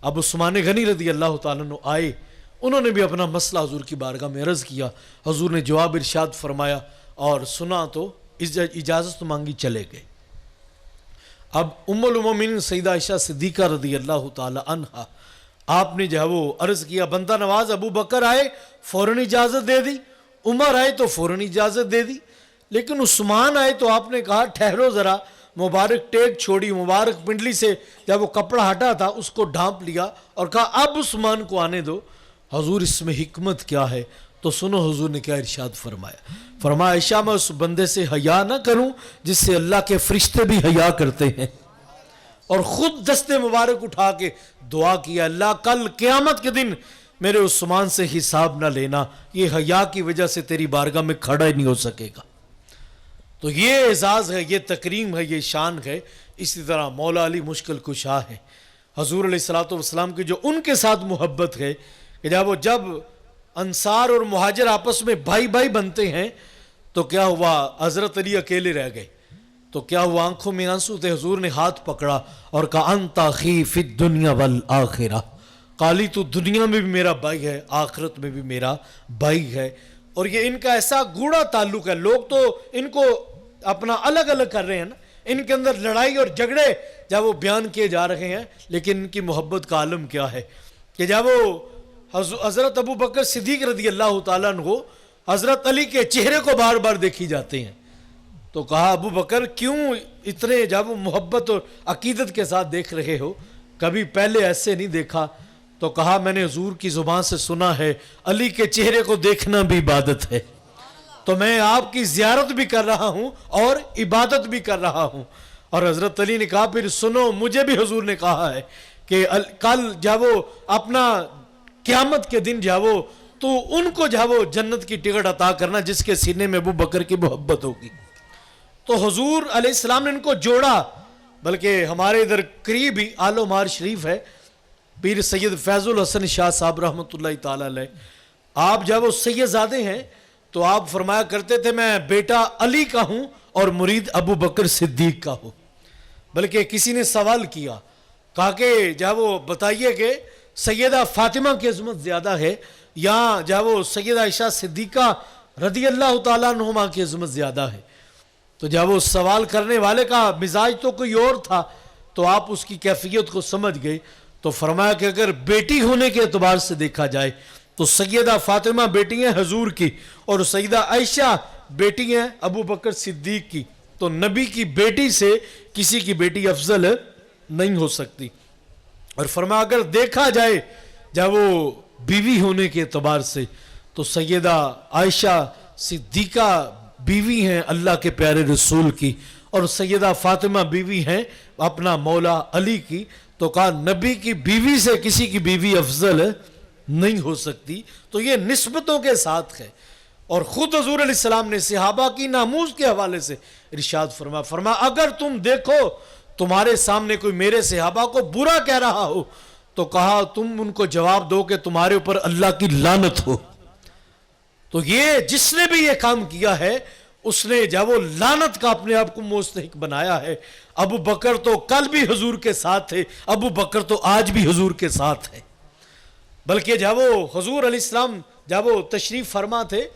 اب عثمان غنی رضی اللہ تعالیٰ عنہ آئے، انہوں نے بھی اپنا مسئلہ حضور کی بارگاہ میں عرض کیا، حضور نے جواب ارشاد فرمایا اور سنا تو اجازت مانگی، چلے گئے۔ اب ام المومنین سیدہ عائشہ صدیقہ رضی اللہ تعالی عنہا، آپ نے جو ہے وہ عرض کیا، بندہ نواز ابو بکر آئے فوراً اجازت دے دی، عمر آئے تو فوراً اجازت دے دی، لیکن عثمان آئے تو آپ نے کہا ٹھہرو ذرا۔ مبارک ٹیک چھوڑی، مبارک پنڈلی سے جب وہ کپڑا ہٹا تھا اس کو ڈھانپ لیا اور کہا اب عثمان کو آنے دو۔ حضور اس میں حکمت کیا ہے تو سنو، حضور نے کیا ارشاد فرمایا؟ فرمایا عائشہ میں اس بندے سے حیا نہ کروں جس سے اللہ کے فرشتے بھی حیا کرتے ہیں، اور خود دست مبارک اٹھا کے دعا کیا، اللہ کل قیامت کے دن میرے عثمان سے حساب نہ لینا، یہ حیا کی وجہ سے تیری بارگاہ میں کھڑا ہی نہیں ہو سکے گا۔ تو یہ اعزاز ہے، یہ تکریم ہے، یہ شان ہے۔ اسی طرح مولا علی مشکل کشا ہے، حضور علیہ الصلوۃ والسلام کی جو ان کے ساتھ محبت ہے کہ جب انصار اور مہاجر آپس میں بھائی بھائی بنتے ہیں تو کیا ہوا، حضرت علی اکیلے رہ گئے تو کیا ہوا، آنکھوں میں آنسو تھے، حضور نے ہاتھ پکڑا اور کہا انت اخی فی الدنیا والآخرہ، قالی تو دنیا میں بھی میرا بھائی ہے، آخرت میں بھی میرا بھائی ہے۔ اور یہ ان کا ایسا گوڑا تعلق ہے، لوگ تو ان کو اپنا الگ الگ کر رہے ہیں نا، ان کے اندر لڑائی اور جھگڑے جب وہ بیان کیے جا رہے ہیں، لیکن ان کی محبت کا عالم کیا ہے کہ جب وہ حضرت ابو بکر صدیق رضی اللہ تعالیٰ عنہ حضرت علی کے چہرے کو بار بار دیکھی جاتے ہیں تو کہا ابو بکر کیوں اتنے جب وہ محبت اور عقیدت کے ساتھ دیکھ رہے ہو، کبھی پہلے ایسے نہیں دیکھا۔ تو کہا میں نے حضور کی زبان سے سنا ہے علی کے چہرے کو دیکھنا بھی عبادت ہے، تو میں آپ کی زیارت بھی کر رہا ہوں اور عبادت بھی کر رہا ہوں۔ اور حضرت علی نے کہا پھر سنو، مجھے بھی حضور نے کہا ہے کہ کل جب وہ اپنا قیامت کے دن جب وہ تو ان کو جب وہ جنت کی ٹکٹ عطا کرنا جس کے سینے میں ابو بکر کی محبت ہوگی۔ تو حضور علیہ السلام نے ان کو جوڑا، بلکہ ہمارے ادھر قریب ہی آل و مار شریف ہے، پیر سید فیض الحسن شاہ صاحب رحمۃ اللہ تعالی علیہ، آپ جب وہ سید زادے ہیں تو آپ فرمایا کرتے تھے میں بیٹا علی کا ہوں اور مرید ابو بکر صدیق کا ہوں۔ بلکہ کسی نے سوال کیا، کہا کہ جب وہ بتائیے کہ سیدہ فاطمہ کی عظمت زیادہ ہے یا جب وہ سیدہ عائشہ صدیقہ رضی اللہ تعالیٰ عنہما کی عظمت زیادہ ہے، تو جب وہ سوال کرنے والے کا مزاج تو کوئی اور تھا تو آپ اس کی کیفیت کو سمجھ گئے۔ تو فرمایا کہ اگر بیٹی ہونے کے اعتبار سے دیکھا جائے تو سیدہ فاطمہ بیٹی ہیں حضور کی اور سیدہ عائشہ بیٹی ہیں ابو بکر صدیق کی، تو نبی کی بیٹی سے کسی کی بیٹی افضل نہیں ہو سکتی۔ اور فرمایا اگر دیکھا جائے جب وہ بیوی ہونے کے اعتبار سے تو سیدہ عائشہ صدیقہ بیوی ہیں اللہ کے پیارے رسول کی اور سیدہ فاطمہ بیوی ہیں اپنا مولا علی کی، تو کہا نبی کی بیوی سے کسی کی بیوی افضل نہیں ہو سکتی۔ تو یہ نسبتوں کے ساتھ ہے، اور خود حضور علیہ السلام نے صحابہ کی ناموز کے حوالے سے ارشاد فرمایا اگر تم دیکھو تمہارے سامنے کوئی میرے صحابہ کو برا کہہ رہا ہو تو کہا تم ان کو جواب دو کہ تمہارے اوپر اللہ کی لعنت ہو۔ تو یہ جس نے بھی یہ کام کیا ہے اس نے جب وہ لعنت کا اپنے آپ کو مستحق بنایا ہے۔ ابو بکر تو کل بھی حضور کے ساتھ تھے، ابو بکر تو آج بھی حضور کے ساتھ ہے، بلکہ جب وہ حضور علیہ السلام جب وہ تشریف فرما تھے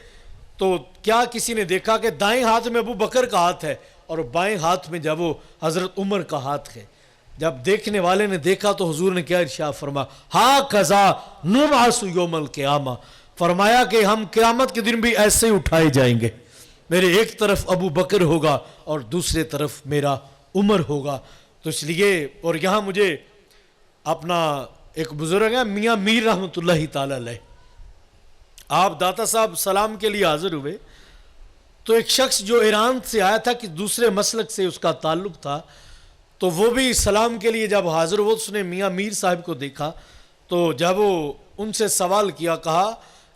تو کیا کسی نے دیکھا کہ دائیں ہاتھ میں ابو بکر کا ہاتھ ہے اور بائیں ہاتھ میں جب وہ حضرت عمر کا ہاتھ ہے۔ جب دیکھنے والے نے دیکھا تو حضور نے کیا ارشاد فرمایا ہا قضا نبعث یوم القیامہ، فرمایا کہ ہم قیامت کے دن بھی ایسے ہی اٹھائے جائیں گے، میرے ایک طرف ابو بکر ہوگا اور دوسرے طرف میرا عمر ہوگا۔ تو اس لیے اور یہاں مجھے اپنا ایک بزرگ ہے میاں میر رحمۃ اللہ تعالی علیہ، آپ داتا صاحب سلام کے لیے حاضر ہوئے تو ایک شخص جو ایران سے آیا تھا کہ دوسرے مسلک سے اس کا تعلق تھا، تو وہ بھی سلام کے لیے جب حاضر ہوا اس نے میاں میر صاحب کو دیکھا تو جب وہ ان سے سوال کیا، کہا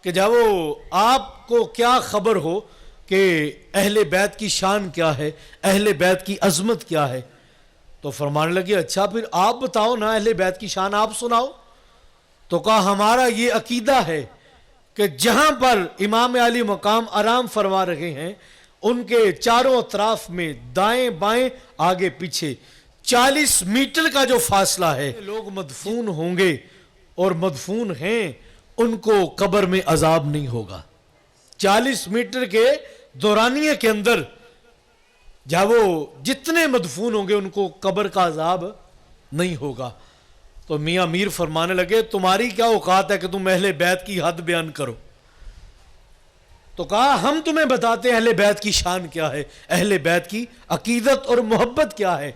کہ جب وہ آپ کو کیا خبر ہو کہ اہل بیت کی شان کیا ہے، اہل بیت کی عظمت کیا ہے، تو فرمانے لگے اچھا پھر آپ بتاؤ نا، اہل بیت کی شان آپ سناؤ۔ تو کہا ہمارا یہ عقیدہ ہے کہ جہاں پر امام علی مقام آرام فرما رہے ہیں ان کے چاروں اطراف میں دائیں بائیں آگے پیچھے 40 میٹر کا جو فاصلہ ہے، لوگ مدفون ہوں گے اور مدفون ہیں، ان کو قبر میں عذاب نہیں ہوگا۔ 40 میٹر کے دورانیے کے اندر جب وہ جتنے مدفون ہوں گے ان کو قبر کا عذاب نہیں ہوگا۔ تو میاں میر فرمانے لگے تمہاری کیا اوقات ہے کہ تم اہل بیت کی حد بیان کرو؟ تو کہا ہم تمہیں بتاتے ہیں اہل بیت کی شان کیا ہے، اہل بیت کی عقیدت اور محبت کیا ہے۔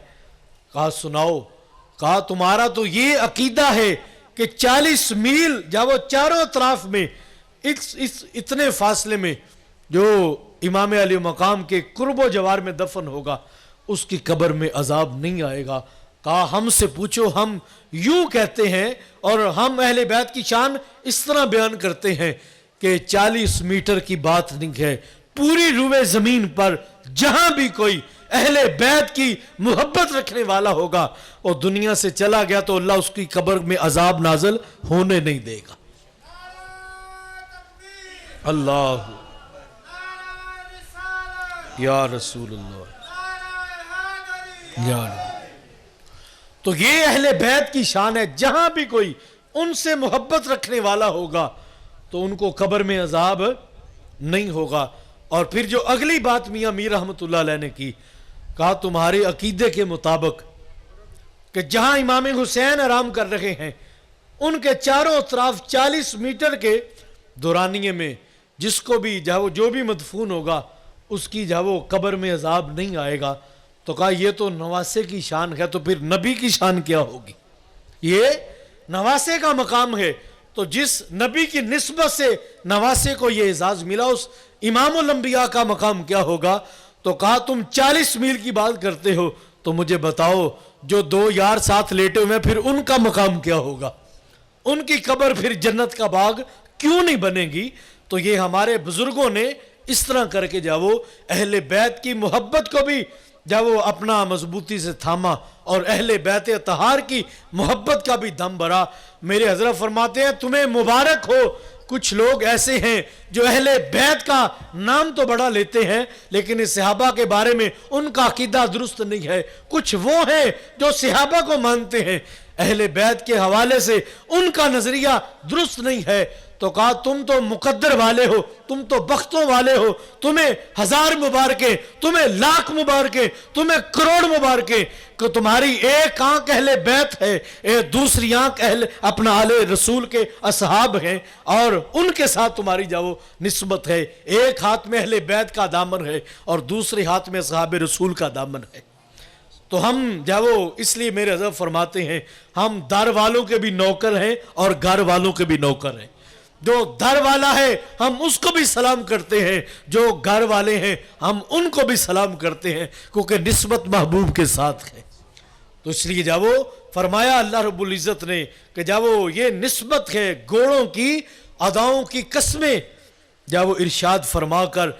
کہا سناؤ۔ کہا تمہارا تو یہ عقیدہ ہے کہ 40 میل جب وہ چاروں اطراف میں اتنے فاصلے میں جو امام علی مقام کے قرب و جوار میں دفن ہوگا اس کی قبر میں عذاب نہیں آئے گا۔ کہا ہم سے پوچھو، ہم یوں کہتے ہیں اور ہم اہل بیت کی شان اس طرح بیان کرتے ہیں کہ 40 میٹر کی بات نہیں ہے، پوری روئے زمین پر جہاں بھی کوئی اہل بیت کی محبت رکھنے والا ہوگا اور دنیا سے چلا گیا تو اللہ اس کی قبر میں عذاب نازل ہونے نہیں دے گا۔ اللہ یا رسول اللہ یا اللہ۔ تو یہ اہل بیت کی شان ہے، جہاں بھی کوئی ان سے محبت رکھنے والا ہوگا تو ان کو قبر میں عذاب نہیں ہوگا۔ اور پھر جو اگلی بات میاں میر رحمت اللہ علیہ نے کی، کہا تمہارے عقیدے کے مطابق کہ جہاں امام حسین آرام کر رہے ہیں ان کے چاروں اطراف 40 میٹر کے دورانیے میں جس کو بھی جو بھی مدفون ہوگا اس کی وہ قبر میں عذاب نہیں آئے گا۔ تو کہا یہ تو نواسے کی شان ہے، تو پھر نبی کی شان کیا ہوگی؟ یہ نواسے کا مقام ہے، تو جس نبی کی نسبت سے نواسے کو یہ اعزاز ملا اس امام الانبیاء کا مقام کیا ہوگا؟ تو کہا تم 40 میل کی بات کرتے ہو تو مجھے بتاؤ جو 2 یار ساتھ لیٹے ہوئے پھر ان کا مقام کیا ہوگا؟ ان کی قبر پھر جنت کا باغ کیوں نہیں بنے گی؟ تو یہ ہمارے بزرگوں نے اس طرح کر کے وہ اہل بیت کی محبت کو بھی وہ اپنا مضبوطی سے تھاما اور اہل بیت اطہار کی محبت کا بھی دم بھرا۔ میرے حضرت فرماتے ہیں تمہیں مبارک ہو، کچھ لوگ ایسے ہیں جو اہل بیت کا نام تو بڑا لیتے ہیں لیکن اس صحابہ کے بارے میں ان کا عقیدہ درست نہیں ہے۔ کچھ وہ ہیں جو صحابہ کو مانتے ہیں، اہل بیت کے حوالے سے ان کا نظریہ درست نہیں ہے۔ تو کہا تم تو مقدر والے ہو، تم تو بختوں والے ہو، تمہیں 1000 مبارکیں، تمہیں لاکھ مبارکیں، تمہیں کروڑ مبارکیں کہ تمہاری ایک آنکھ اہل بیت ہے، ایک دوسری آنکھ اپنا آل رسول کے اصحاب ہیں اور ان کے ساتھ تمہاری وہ نسبت ہے۔ ایک ہاتھ میں اہل بیت کا دامن ہے اور دوسرے ہاتھ میں اصحاب رسول کا دامن ہے۔ تو ہم اس لیے میرے حضرت فرماتے ہیں ہم در والوں کے بھی نوکر ہیں اور گھر والوں کے بھی نوکر ہیں۔ جو در والا ہے ہم اس کو بھی سلام کرتے ہیں، جو گھر والے ہیں ہم ان کو بھی سلام کرتے ہیں کیونکہ نسبت محبوب کے ساتھ ہے۔ تو اس لیے فرمایا اللہ رب العزت نے کہ یہ نسبت ہے، گوڑوں کی اداؤں کی قسمیں ارشاد فرما کر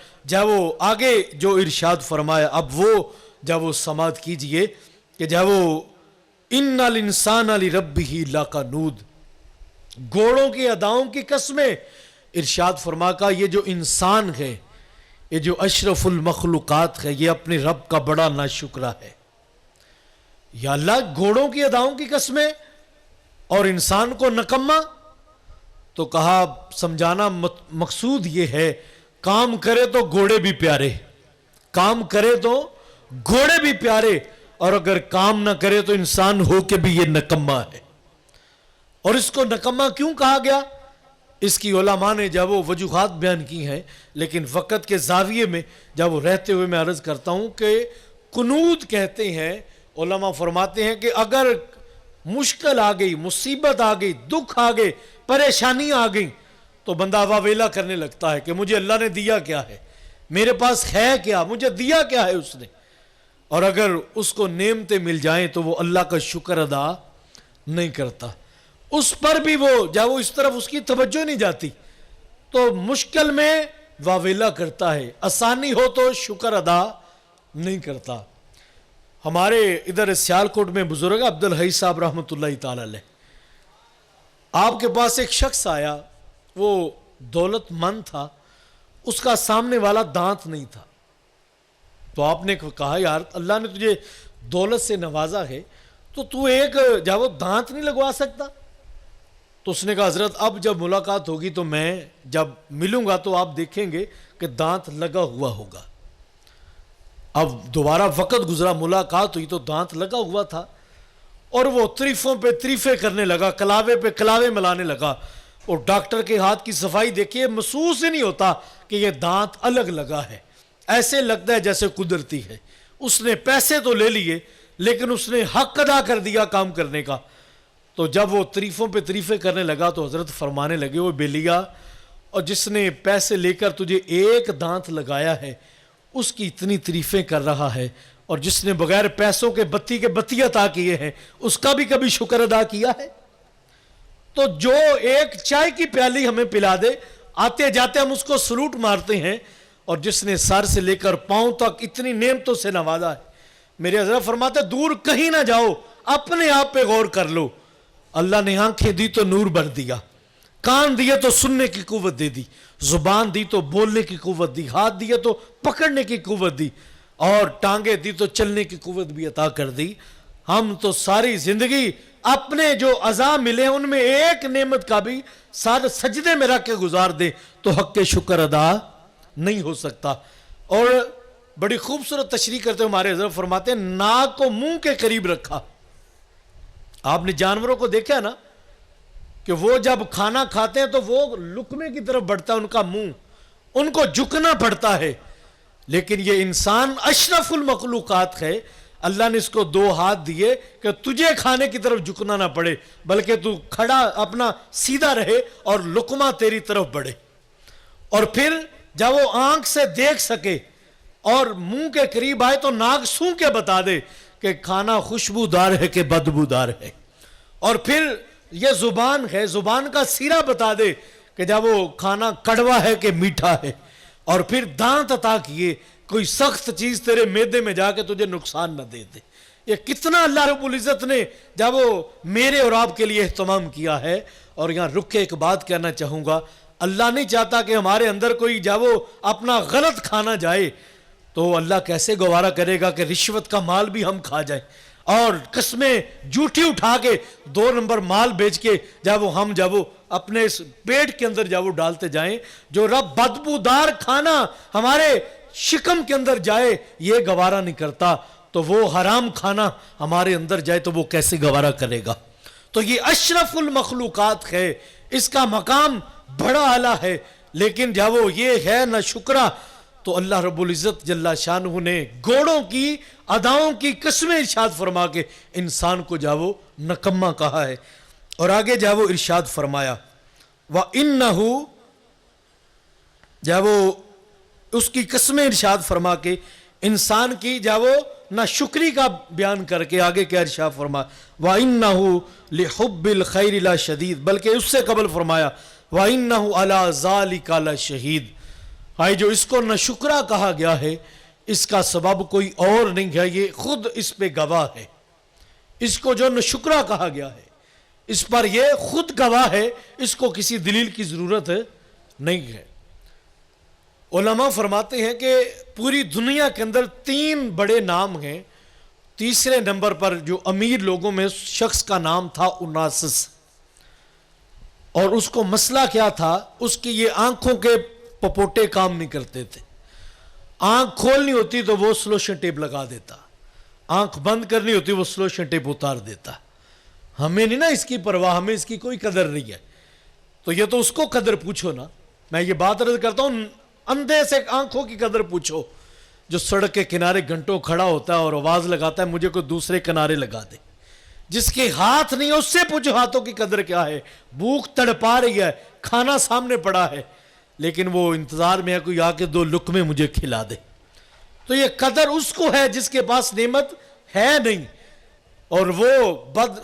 آگے جو ارشاد فرمایا اب وہ سماعت کیجئے کہ ان الانسان لربہ لکنود، گوڑوں کی اداؤں کی قسمیں ارشاد فرما کا یہ جو انسان ہے، یہ جو اشرف المخلوقات ہے، یہ اپنے رب کا بڑا ناشکرہ ہے۔ یا اللہ گھوڑوں کی اداؤں کی قسمیں اور انسان کو نکما؟ تو کہا سمجھانا مقصود یہ ہے کام کرے تو گھوڑے بھی پیارے، کام کرے تو گھوڑے بھی پیارے، اور اگر کام نہ کرے تو انسان ہو کے بھی یہ نکما ہے۔ اور اس کو نکما کیوں کہا گیا؟ اس کی علماء نے وہ وجوہات بیان کی ہیں، لیکن وقت کے زاویے میں رہتے ہوئے میں عرض کرتا ہوں کہ قنوط کہتے ہیں، علماء فرماتے ہیں کہ اگر مشکل آ گئی، مصیبت آ گئی، دکھ آ گئے، پریشانی آ گئی تو بندہ واویلا کرنے لگتا ہے کہ مجھے اللہ نے دیا کیا ہے، میرے پاس ہے کیا، مجھے دیا کیا ہے اس نے۔ اور اگر اس کو نعمتیں مل جائیں تو وہ اللہ کا شکر ادا نہیں کرتا، اس پر بھی وہ اس طرف اس کی توجہ نہیں جاتی۔ تو مشکل میں واویلا کرتا ہے، آسانی ہو تو شکر ادا نہیں کرتا۔ ہمارے ادھر سیالکوٹ میں بزرگ عبدالحی صاحب رحمۃ اللہ تعالی علیہ، آپ کے پاس ایک شخص آیا، وہ دولت مند تھا، اس کا سامنے والا دانت نہیں تھا، تو آپ نے کہا یار اللہ نے تجھے دولت سے نوازا ہے تو تو ایک جب دانت نہیں لگوا سکتا؟ تو اس نے کہا حضرت اب جب ملاقات ہوگی تو میں جب ملوں گا تو آپ دیکھیں گے کہ دانت لگا ہوا ہوگا۔ اب دوبارہ وقت گزرا، ملاقات ہوئی تو دانت لگا ہوا تھا، اور وہ طریفوں پہ طریفے کرنے لگا، کلاوے پہ کلاوے ملانے لگا، اور ڈاکٹر کے ہاتھ کی صفائی دیکھیے، محسوس ہی نہیں ہوتا کہ یہ دانت الگ لگا ہے، ایسے لگتا ہے جیسے قدرتی ہے۔ اس نے پیسے تو لے لیے لیکن اس نے حق ادا کر دیا کام کرنے کا۔ تو جب وہ طریفوں پہ طریفے کرنے لگا تو حضرت فرمانے لگے، وہ بیلیا، اور جس نے پیسے لے کر تجھے ایک دانت لگایا ہے اس کی اتنی تعریفیں کر رہا ہے، اور جس نے بغیر پیسوں کے بتی عطا کیے ہیں اس کا بھی کبھی شکر ادا کیا ہے؟ تو جو ایک چائے کی پیالی ہمیں پلا دے، آتے جاتے ہم اس کو سلوٹ مارتے ہیں، اور جس نے سر سے لے کر پاؤں تک اتنی نعمتوں سے نوازا ہے۔ میرے حضرت فرماتے دور کہیں نہ جاؤ، اپنے آپ پہ غور کر لو۔ اللہ نے آنکھیں دی تو نور بھر دیا، کان دیے تو سننے کی قوت دے دی، زبان دی تو بولنے کی قوت دی، ہاتھ دیے تو پکڑنے کی قوت دی، اور ٹانگیں دی تو چلنے کی قوت بھی عطا کر دی۔ ہم تو ساری زندگی اپنے جو اعضاء ملے ان میں ایک نعمت کا بھی سارے سجدے میں رکھ کے گزار دے تو حق کے شکر ادا نہیں ہو سکتا۔ اور بڑی خوبصورت تشریح کرتے ہمارے حضرت فرماتے ہیں ناک کو منہ کے قریب رکھا۔ آپ نے جانوروں کو دیکھا نا کہ وہ جب کھانا کھاتے ہیں تو وہ لقمے کی طرف بڑھتا ہے ان کا منہ، ان کو جھکنا پڑتا ہے، لیکن یہ انسان اشرف المخلوقات ہے، اللہ نے اس کو دو ہاتھ دیے کہ تجھے کھانے کی طرف جھکنا نہ پڑے بلکہ تو کھڑا اپنا سیدھا رہے اور لقمہ تیری طرف بڑھے، اور پھر جب وہ آنکھ سے دیکھ سکے اور منہ کے قریب آئے تو ناک سونگھ کے بتا دے کہ کھانا خوشبودار ہے کہ بدبودار ہے، اور پھر یہ زبان ہے، زبان کا سیرا بتا دے کہ جب وہ کھانا کڑوا ہے کہ میٹھا ہے، اور پھر دانت عطا کیے کوئی سخت چیز تیرے معدے میں جا کے تجھے نقصان نہ دے دے۔ یہ کتنا اللہ رب العزت نے جب وہ میرے اور آپ کے لیے اہتمام کیا ہے۔ اور یہاں رک کے ایک بات کہنا چاہوں گا، اللہ نہیں چاہتا کہ ہمارے اندر کوئی جب وہ اپنا غلط کھانا جائے تو اللہ کیسے گوارا کرے گا کہ رشوت کا مال بھی ہم کھا جائیں اور قسمیں جھوٹی اٹھا کے 2 نمبر مال بیچ کے جب وہ اپنے پیٹ کے اندر جب وہ ڈالتے جائیں، جو رب بدبودار کھانا ہمارے شکم کے اندر جائے یہ گوارا نہیں کرتا، تو وہ حرام کھانا ہمارے اندر جائے تو وہ کیسے گوارا کرے گا؟ تو یہ اشرف المخلوقات ہے، اس کا مقام بڑا اعلیٰ ہے، لیکن جب وہ یہ ہے نہ شکرہ، تو اللہ رب العزت جل شانہ نے گھوڑوں کی اداؤں کی قسمیں ارشاد فرما کے انسان کو جب وہ نکمہ کہا ہے۔ اور آگے جب وہ ارشاد فرمایا وَإِنَّهُ، جب وہ اس کی قسمیں ارشاد فرما کے انسان کی جب وہ نہ شکری کا بیان کر کے آگے کیا ارشاد فرمایا وَإِنَّهُ لِحُبِّ الْخَيْرِ لَشَدِيدٌ، بلکہ اس سے قبل فرمایا وَإِنَّهُ عَلَى ذَلِكَ لَشَهِيدٌ۔ آئی جو اس کو نشکرہ کہا گیا ہے اس کا سبب کوئی اور نہیں ہے، یہ خود اس پہ گواہ ہے۔ اس کو جو نشکرہ کہا گیا ہے اس پر یہ خود گواہ ہے، اس کو کسی دلیل کی ضرورت نہیں ہے۔ علماء فرماتے ہیں کہ پوری دنیا کے اندر 3 بڑے نام ہیں، تیسرے نمبر پر جو امیر لوگوں میں شخص کا نام تھا اوناسس، اور اس کو مسئلہ کیا تھا، اس کی یہ آنکھوں کے پپوٹے کام نہیں کرتے تھے، آنکھ کھولنی ہوتی تو وہ سلوشن ٹیپ لگا دیتا، آنکھ بند کرنی ہوتی وہ سلوشن ٹیپ اتار دیتا۔ ہمیں نہیں نا اس کی پرواہ، ہمیں اس کی کوئی قدر نہیں ہے، تو یہ تو اس کو قدر پوچھو نا۔ میں یہ بات عرض کرتا ہوں اندھے سے آنکھوں کی قدر پوچھو، جو سڑک کے کنارے گھنٹوں کھڑا ہوتا ہے اور آواز لگاتا ہے مجھے کوئی دوسرے کنارے لگا دے، جس کے ہاتھ نہیں ہے اس سے پوچھو ہاتھوں کی قدر کیا ہے، بھوک تڑپا رہی ہے، کھانا سامنے پڑا ہے، لیکن وہ انتظار میں ہے کوئی آ کے 2 لقمے مجھے کھلا دے۔ تو یہ قدر اس کو ہے جس کے پاس نعمت ہے نہیں، اور وہ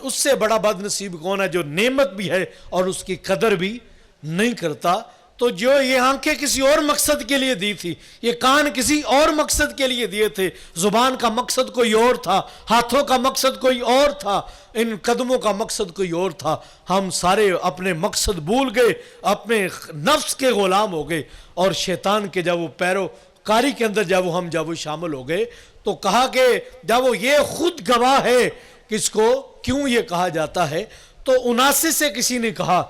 اس سے بڑا بد نصیب کون ہے جو نعمت بھی ہے اور اس کی قدر بھی نہیں کرتا۔ تو جو یہ آنکھیں کسی اور مقصد کے لیے دی تھی، یہ کان کسی اور مقصد کے لیے دیے تھے، زبان کا مقصد کوئی اور تھا، ہاتھوں کا مقصد کوئی اور تھا، ان قدموں کا مقصد کوئی اور تھا، ہم سارے اپنے مقصد بھول گئے، اپنے نفس کے غلام ہو گئے، اور شیطان کے جب وہ پیروکاری کے اندر جب ہم شامل ہو گئے، تو کہا کہ جب وہ یہ خود گواہ ہے، کس کو کیوں یہ کہا جاتا ہے؟ تو 79 سے کسی نے کہا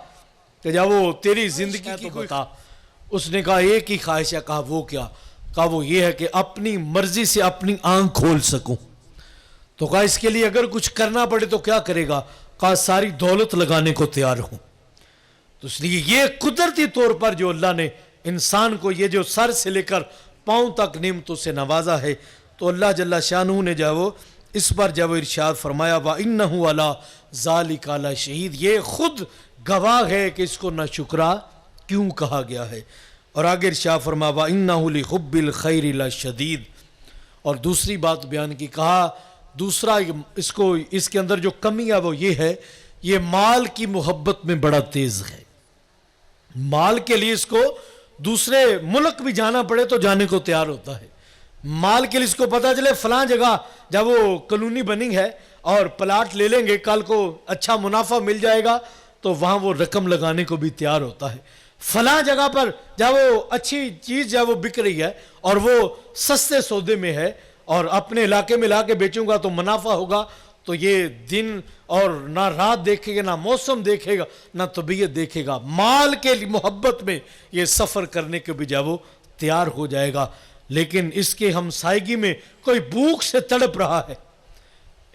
کہ جب وہ تیری زندگی کی بتا، اس نے کہا ایک ہی خواہش ہے، کہا وہ کیا؟ کہا وہ یہ ہے کہ اپنی مرضی سے اپنی آنکھ کھول سکوں۔ تو کہا اس کے لیے اگر کچھ کرنا پڑے تو کیا کرے گا؟ کہا ساری دولت لگانے کو تیار ہوں۔ تو اس لیے یہ قدرتی طور پر جو اللہ نے انسان کو یہ جو سر سے لے کر پاؤں تک نعمتوں سے نوازا ہے، تو اللہ جل شانہ نے اس پر ارشاد فرمایا وَإِنَّهُ عَلَىٰ ذَلِكَ لَشَهِيدٌ، یہ خود گواہ ہے کہ اس کو نہ شکرا کیوں کہا گیا ہے۔ اور آگے ارشاد فرمایا وَإِنَّهُ لِحُبِّ الْخَيْرِ لَشَدِيدٌ، اور دوسری بات بیان کی، کہا دوسرا اس کے اندر جو کمی ہے وہ یہ ہے، یہ مال کی محبت میں بڑا تیز ہے۔ مال کے لیے اس کو دوسرے ملک بھی جانا پڑے تو جانے کو تیار ہوتا ہے، مال کے لیے اس کو پتا چلے فلاں جگہ جب وہ کالونی بنی ہے اور پلاٹ لے لیں گے، کل کو اچھا منافع مل جائے گا تو وہاں وہ رقم لگانے کو بھی تیار ہوتا ہے، فلاں جگہ پر جب وہ اچھی چیز جب وہ بک رہی ہے اور وہ سستے سودے میں ہے اور اپنے علاقے میں لا کے بیچوں گا تو منافع ہوگا، تو یہ دن اور نہ رات دیکھے گا، نہ موسم دیکھے گا، نہ طبیعت دیکھے گا، مال کے محبت میں یہ سفر کرنے کے بھی جب وہ تیار ہو جائے گا۔ لیکن اس کے ہمسائیگی میں کوئی بھوک سے تڑپ رہا ہے،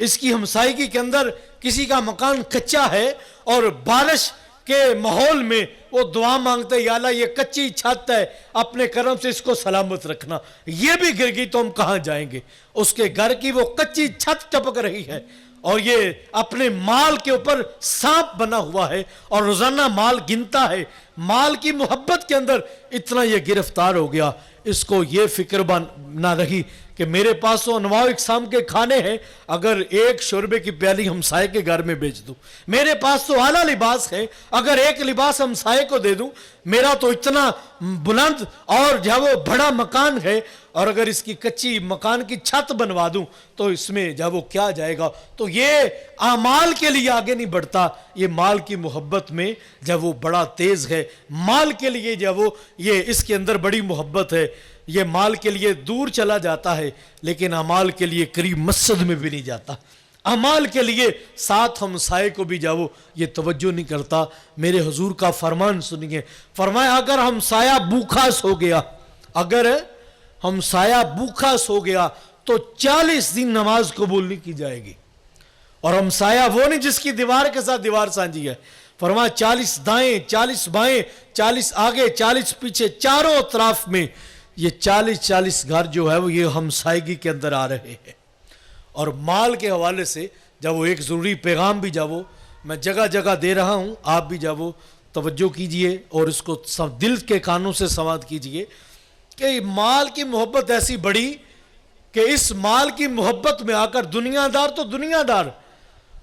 اس کی ہمسائیگی کے اندر کسی کا مکان کچا ہے اور بارش کے ماحول میں وہ دعا مانگتے یا اللہ یہ کچی چھت ہے، اپنے کرم سے اس کو سلامت رکھنا، یہ بھی گر گئی تو ہم کہاں جائیں گے؟ اس کے گھر کی وہ کچی چھت ٹپک رہی ہے اور یہ اپنے مال کے اوپر سانپ بنا ہوا ہے اور روزانہ مال گنتا ہے، مال کی محبت کے اندر اتنا یہ گرفتار ہو گیا، اس کو یہ فکر نہ رہی کہ میرے پاس تو انواع اقسام کے کھانے ہیں، اگر ایک شوربے کی پیالی ہمسائے کے گھر میں بیچ دوں، میرے پاس تو اعلیٰ لباس ہے، اگر ایک لباس ہمسائے کو دے دوں، میرا تو اتنا بلند اور جب وہ بڑا مکان ہے، اور اگر اس کی کچی مکان کی چھت بنوا دوں تو اس میں جب وہ کیا جائے گا؟ تو یہ اعمال کے لیے آگے نہیں بڑھتا، یہ مال کی محبت میں جب وہ بڑا تیز ہے، مال کے لیے جب وہ یہ اس کے اندر بڑی محبت ہے، یہ مال کے لیے دور چلا جاتا ہے لیکن اعمال کے لیے قریب مسجد میں بھی نہیں جاتا، اعمال کے لیے ساتھ ہمسائے کو بھی جب وہ یہ توجہ نہیں کرتا۔ میرے حضور کا فرمان سنیے، فرمایا اگر ہمسایہ بھوکا سو گیا، اگر ہمسایہ بھوکا سو گیا تو 40 دن نماز قبول نہیں کی جائے گی، اور ہمسایہ وہ نہیں جس کی دیوار کے ساتھ دیوار سانجھی ہے، فرمایا 40 دائیں 40 بائیں 40 آگے 40 پیچھے، چاروں اطراف میں یہ 40 گھر جو ہے وہ یہ ہمسائیگی کے اندر آ رہے ہیں۔ اور مال کے حوالے سے جب وہ ایک ضروری پیغام بھی جب وہ میں جگہ جگہ دے رہا ہوں، آپ بھی جب وہ توجہ کیجئے اور اس کو دل کے کانوں سے سماعت کیجئے کہ مال کی محبت ایسی بڑی کہ اس مال کی محبت میں آ کر دنیا دار تو دنیا دار،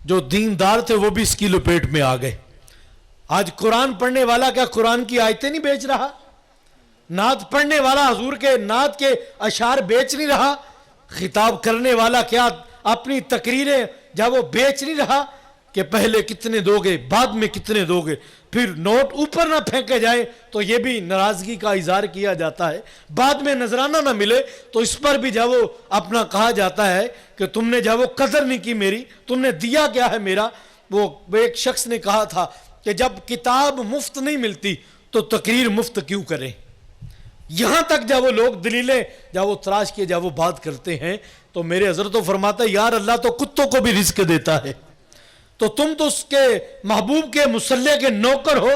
جو دیندار تھے وہ بھی اس کی لپیٹ میں آ گئے۔ آج قرآن پڑھنے والا کیا قرآن کی آیتیں نہیں بیچ رہا؟ نعت پڑھنے والا حضور کے نعت کے اشعار بیچ نہیں رہا؟ خطاب کرنے والا کیا اپنی تقریریں جب وہ بیچ نہیں رہا کہ پہلے کتنے دو گے بعد میں کتنے دو گے، پھر نوٹ اوپر نہ پھینکے جائیں تو یہ بھی ناراضگی کا اظہار کیا جاتا ہے، بعد میں نذرانہ نہ ملے تو اس پر بھی جب وہ اپنا کہا جاتا ہے کہ تم نے جب وہ قدر نہیں کی میری، تم نے دیا کیا ہے میرا۔ وہ ایک شخص نے کہا تھا کہ جب کتاب مفت نہیں ملتی تو تقریر مفت کیوں کریں؟ یہاں تک جب وہ لوگ دلیلیں جب وہ تراش کے جب وہ بات کرتے ہیں تو میرے حضرت تو فرماتا ہے یار اللہ تو کتوں کو بھی رزق دیتا ہے، تو تم تو اس کے محبوب کے مصلی کے نوکر ہو،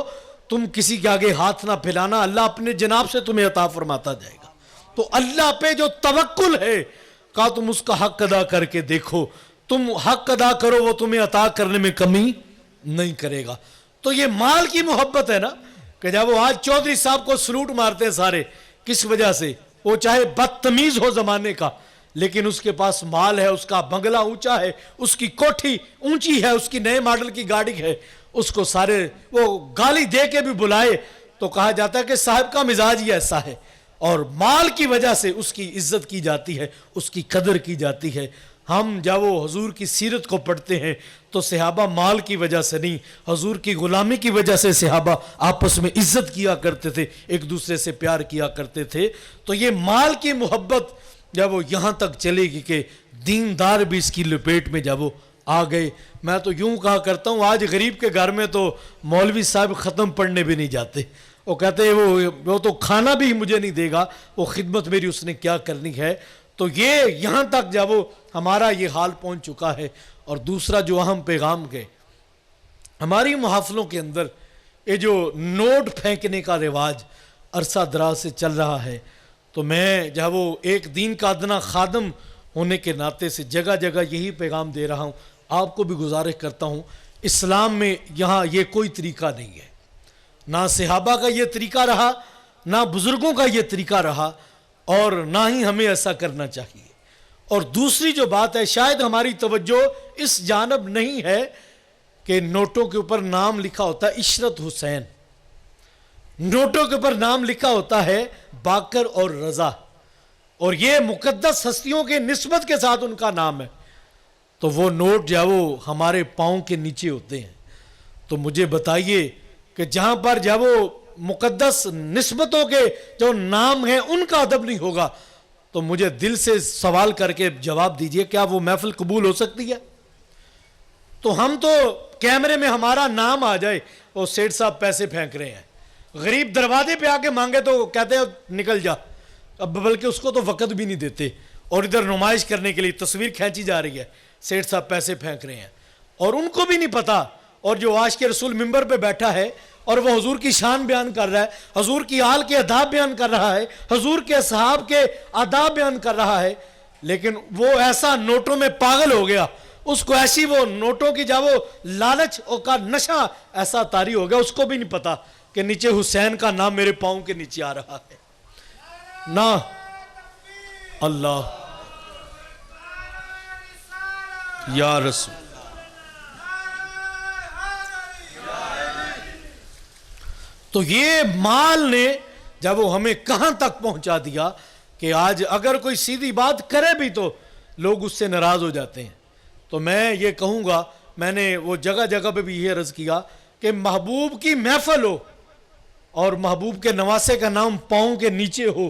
تم کسی کے آگے ہاتھ نہ پھیلانا، اللہ اپنے جناب سے تمہیں عطا فرماتا جائے گا۔ تو اللہ پہ جو توکل ہے، کہا تم اس کا حق ادا کر کے دیکھو، تم حق ادا کرو وہ تمہیں عطا کرنے میں کمی نہیں کرے گا۔ تو یہ مال کی محبت ہے نا کہ جب وہ آج چودھری صاحب کو سلوٹ مارتے ہیں سارے، کس وجہ سے؟ وہ چاہے بدتمیز ہو زمانے کا لیکن اس کے پاس مال ہے، اس کا بنگلہ اونچا ہے، اس کی کوٹھی اونچی ہے، اس کی نئے ماڈل کی گاڑی ہے، اس کو سارے وہ گالی دے کے بھی بلائے تو کہا جاتا ہے کہ صاحب کا مزاج ہی ایسا ہے، اور مال کی وجہ سے اس کی عزت کی جاتی ہے، اس کی قدر کی جاتی ہے۔ ہم جب وہ حضور کی سیرت کو پڑھتے ہیں تو صحابہ مال کی وجہ سے نہیں، حضور کی غلامی کی وجہ سے صحابہ آپس میں عزت کیا کرتے تھے، ایک دوسرے سے پیار کیا کرتے تھے۔ تو یہ مال کی محبت جب وہ یہاں تک چلے گی کہ دیندار بھی اس کی لپیٹ میں جب وہ آ گئے۔ میں تو یوں کہا کرتا ہوں، آج غریب کے گھر میں تو مولوی صاحب ختم پڑھنے بھی نہیں جاتے، وہ کہتے ہیں وہ تو کھانا بھی مجھے نہیں دے گا، وہ خدمت میری اس نے کیا کرنی ہے۔ تو یہ یہاں تک جب وہ ہمارا یہ حال پہنچ چکا ہے۔ اور دوسرا جو اہم پیغام کے ہماری محافلوں کے اندر یہ جو نوٹ پھینکنے کا رواج عرصہ دراز سے چل رہا ہے، تو میں جب وہ ایک دین کا ادنا خادم ہونے کے ناطے سے جگہ جگہ یہی پیغام دے رہا ہوں، آپ کو بھی گزارش کرتا ہوں، اسلام میں یہاں یہ کوئی طریقہ نہیں ہے، نہ صحابہ کا یہ طریقہ رہا، نہ بزرگوں کا یہ طریقہ رہا، اور نہ ہی ہمیں ایسا کرنا چاہیے۔ اور دوسری جو بات ہے، شاید ہماری توجہ اس جانب نہیں ہے کہ نوٹوں کے اوپر نام لکھا ہوتا ہے عشرت حسین، نوٹوں کے اوپر نام لکھا ہوتا ہے باقر اور رضا، اور یہ مقدس ہستیوں کے نسبت کے ساتھ ان کا نام ہے، تو وہ نوٹ جو وہ ہمارے پاؤں کے نیچے ہوتے ہیں۔ تو مجھے بتائیے کہ جہاں پر جب وہ مقدس نسبتوں کے جو نام ہیں ان کا ادب نہیں ہوگا، تو مجھے دل سے سوال کر کے جواب دیجئے، کیا وہ محفل قبول ہو سکتی ہے؟ تو ہم تو کیمرے میں ہمارا نام آ جائے، وہ سیٹھ صاحب پیسے پھینک رہے ہیں، غریب دروازے پہ آ کے مانگے تو کہتے ہیں نکل جا، اب بلکہ اس کو تو وقت بھی نہیں دیتے، اور ادھر نمائش کرنے کے لیے تصویر کھینچی جا رہی ہے، سیٹھ صاحب پیسے پھینک رہے ہیں، اور ان کو بھی نہیں پتا۔ اور جو عاشق رسول ممبر پہ بیٹھا ہے اور وہ حضور کی شان بیان کر رہا ہے، حضور کی آل کے آداب بیان کر رہا ہے، حضور کے اصحاب کے آداب بیان کر رہا ہے، لیکن وہ ایسا نوٹوں میں پاگل ہو گیا، اس کو ایسی وہ نوٹوں کی جب وہ لالچ کا نشہ ایسا طاری ہو گیا، اس کو بھی نہیں پتا کہ نیچے حسین کا نام میرے پاؤں کے نیچے آ رہا ہے۔ نہ اللہ یا رسول، تو یہ مال نے جب وہ ہمیں کہاں تک پہنچا دیا کہ آج اگر کوئی سیدھی بات کرے بھی تو لوگ اس سے ناراض ہو جاتے ہیں۔ تو میں یہ کہوں گا، میں نے وہ جگہ جگہ پہ بھی یہ عرض کیا کہ محبوب کی محفل ہو اور محبوب کے نواسے کا نام پاؤں کے نیچے ہو،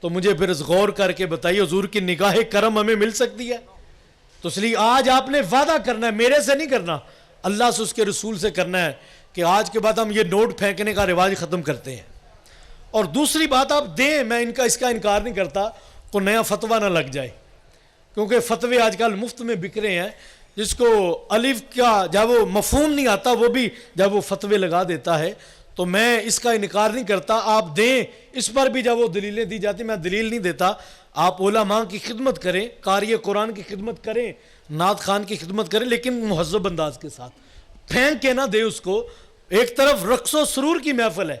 تو مجھے پھر غور کر کے بتائیے حضور کی نگاہ کرم ہمیں مل سکتی ہے؟ تو اس لیے آج آپ نے وعدہ کرنا ہے، میرے سے نہیں کرنا، اللہ سے اس کے رسول سے کرنا ہے کہ آج کے بعد ہم یہ نوٹ پھینکنے کا رواج ختم کرتے ہیں۔ اور دوسری بات آپ دیں، میں اس کا انکار نہیں کرتا، کوئی نیا فتویٰ نہ لگ جائے، کیونکہ فتوے آج کل مفت میں بک رہے ہیں، جس کو الف کا جب وہ مفہوم نہیں آتا وہ بھی جب وہ فتوے لگا دیتا ہے، تو میں اس کا انکار نہیں کرتا، آپ دیں، اس پر بھی جب وہ دلیلیں دی جاتی، میں دلیل نہیں دیتا، آپ علماء کی خدمت کریں، قاری قرآن کی خدمت کریں، نعت خان کی خدمت کریں، لیکن مہذب انداز کے ساتھ، پھینک کے نہ دے اس کو۔ ایک طرف رقص و سرور کی محفل ہے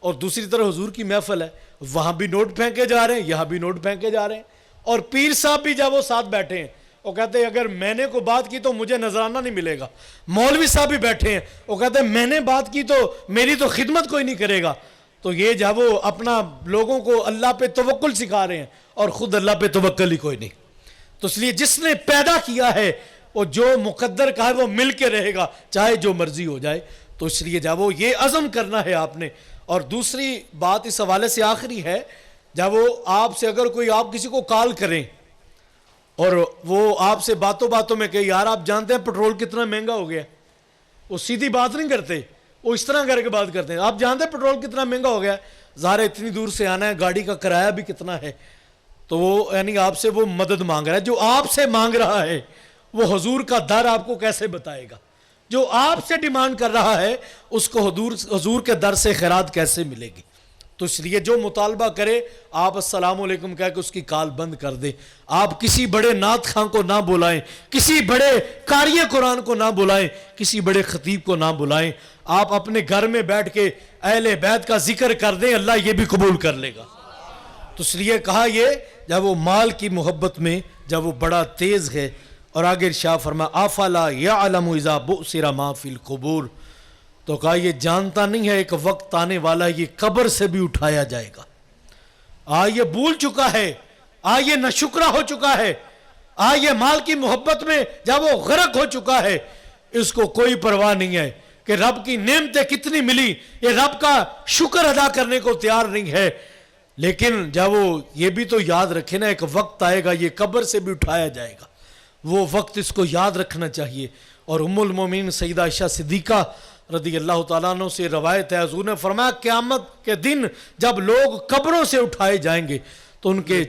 اور دوسری طرف حضور کی محفل ہے، وہاں بھی نوٹ پھینکے جا رہے ہیں، یہاں بھی نوٹ پھینکے جا رہے ہیں، اور پیر صاحب بھی جب وہ ساتھ بیٹھے ہیں وہ کہتے ہیں اگر میں نے کوئی بات کی تو مجھے نذرانہ نہیں ملے گا، مولوی صاحب بھی بیٹھے ہیں وہ کہتے ہیں میں نے بات کی تو میری تو خدمت کوئی نہیں کرے گا۔ تو یہ جب وہ اپنا لوگوں کو اللہ پہ توکل سکھا رہے ہیں اور خود اللہ پہ توکل ہی کوئی نہیں۔ تو اس لیے جس نے پیدا کیا ہے وہ جو مقدر کا ہے وہ مل کے رہے گا، چاہے جو مرضی ہو جائے۔ تو اس لیے جب وہ یہ عزم کرنا ہے آپ نے۔ اور دوسری بات اس حوالے سے آخری ہے، جب وہ آپ سے اگر کوئی آپ کسی کو کال کریں اور وہ آپ سے باتوں باتوں میں کہ یار آپ جانتے ہیں پٹرول کتنا مہنگا ہو گیا، وہ سیدھی بات نہیں کرتے، وہ اس طرح کر کے بات کرتے ہیں، آپ جانتے ہیں پٹرول کتنا مہنگا ہو گیا، ظاہر اتنی دور سے آنا ہے، گاڑی کا کرایہ بھی کتنا ہے، تو وہ یعنی آپ سے وہ مدد مانگ رہا ہے۔ جو آپ سے مانگ رہا ہے وہ حضور کا در آپ کو کیسے بتائے گا؟ جو آپ سے ڈیمانڈ کر رہا ہے اس کو حضور کے در سے خیرات کیسے ملے گی؟ تو اس لیے جو مطالبہ کرے آپ السلام علیکم کہہ کے اس کی کال بند کر دیں۔ آپ کسی بڑے نعت خاں کو نہ بلائیں، کسی بڑے قاری قرآن کو نہ بلائیں، کسی بڑے خطیب کو نہ بلائیں، آپ اپنے گھر میں بیٹھ کے اہل بیت کا ذکر کر دیں، اللہ یہ بھی قبول کر لے گا۔ تو اس لیے کہا یہ جب وہ مال کی محبت میں جب وہ بڑا تیز ہے، اور آگے ارشاد فرمایا افلا یعلم اذا بؤثر ما فی القبور، تو تو کہا یہ جانتا نہیں ہے ایک وقت آنے والا ہے یہ قبر سے بھی اٹھایا جائے گا. یہ بھول چکا ہے, یہ ناشکرا ہو چکا ہے, یہ مال کی محبت میں جب وہ غرق ہو چکا ہے, اس کو کوئی پرواہ نہیں ہے کہ رب کی نعمتیں کتنی ملی, یہ رب کا شکر ادا کرنے کو تیار نہیں ہے. لیکن جب وہ یہ بھی تو یاد رکھے نا ایک وقت آئے گا یہ قبر سے بھی اٹھایا جائے گا, وہ وقت اس کو یاد رکھنا چاہیے. اور ام المومنین سیدہ عائشہ صدیقہ رضی اللہ تعالیٰ عنہ سے روایت ہے, حضور نے فرمایا قیامت کے دن جب لوگ قبروں سے اٹھائے جائیں گے تو ان کے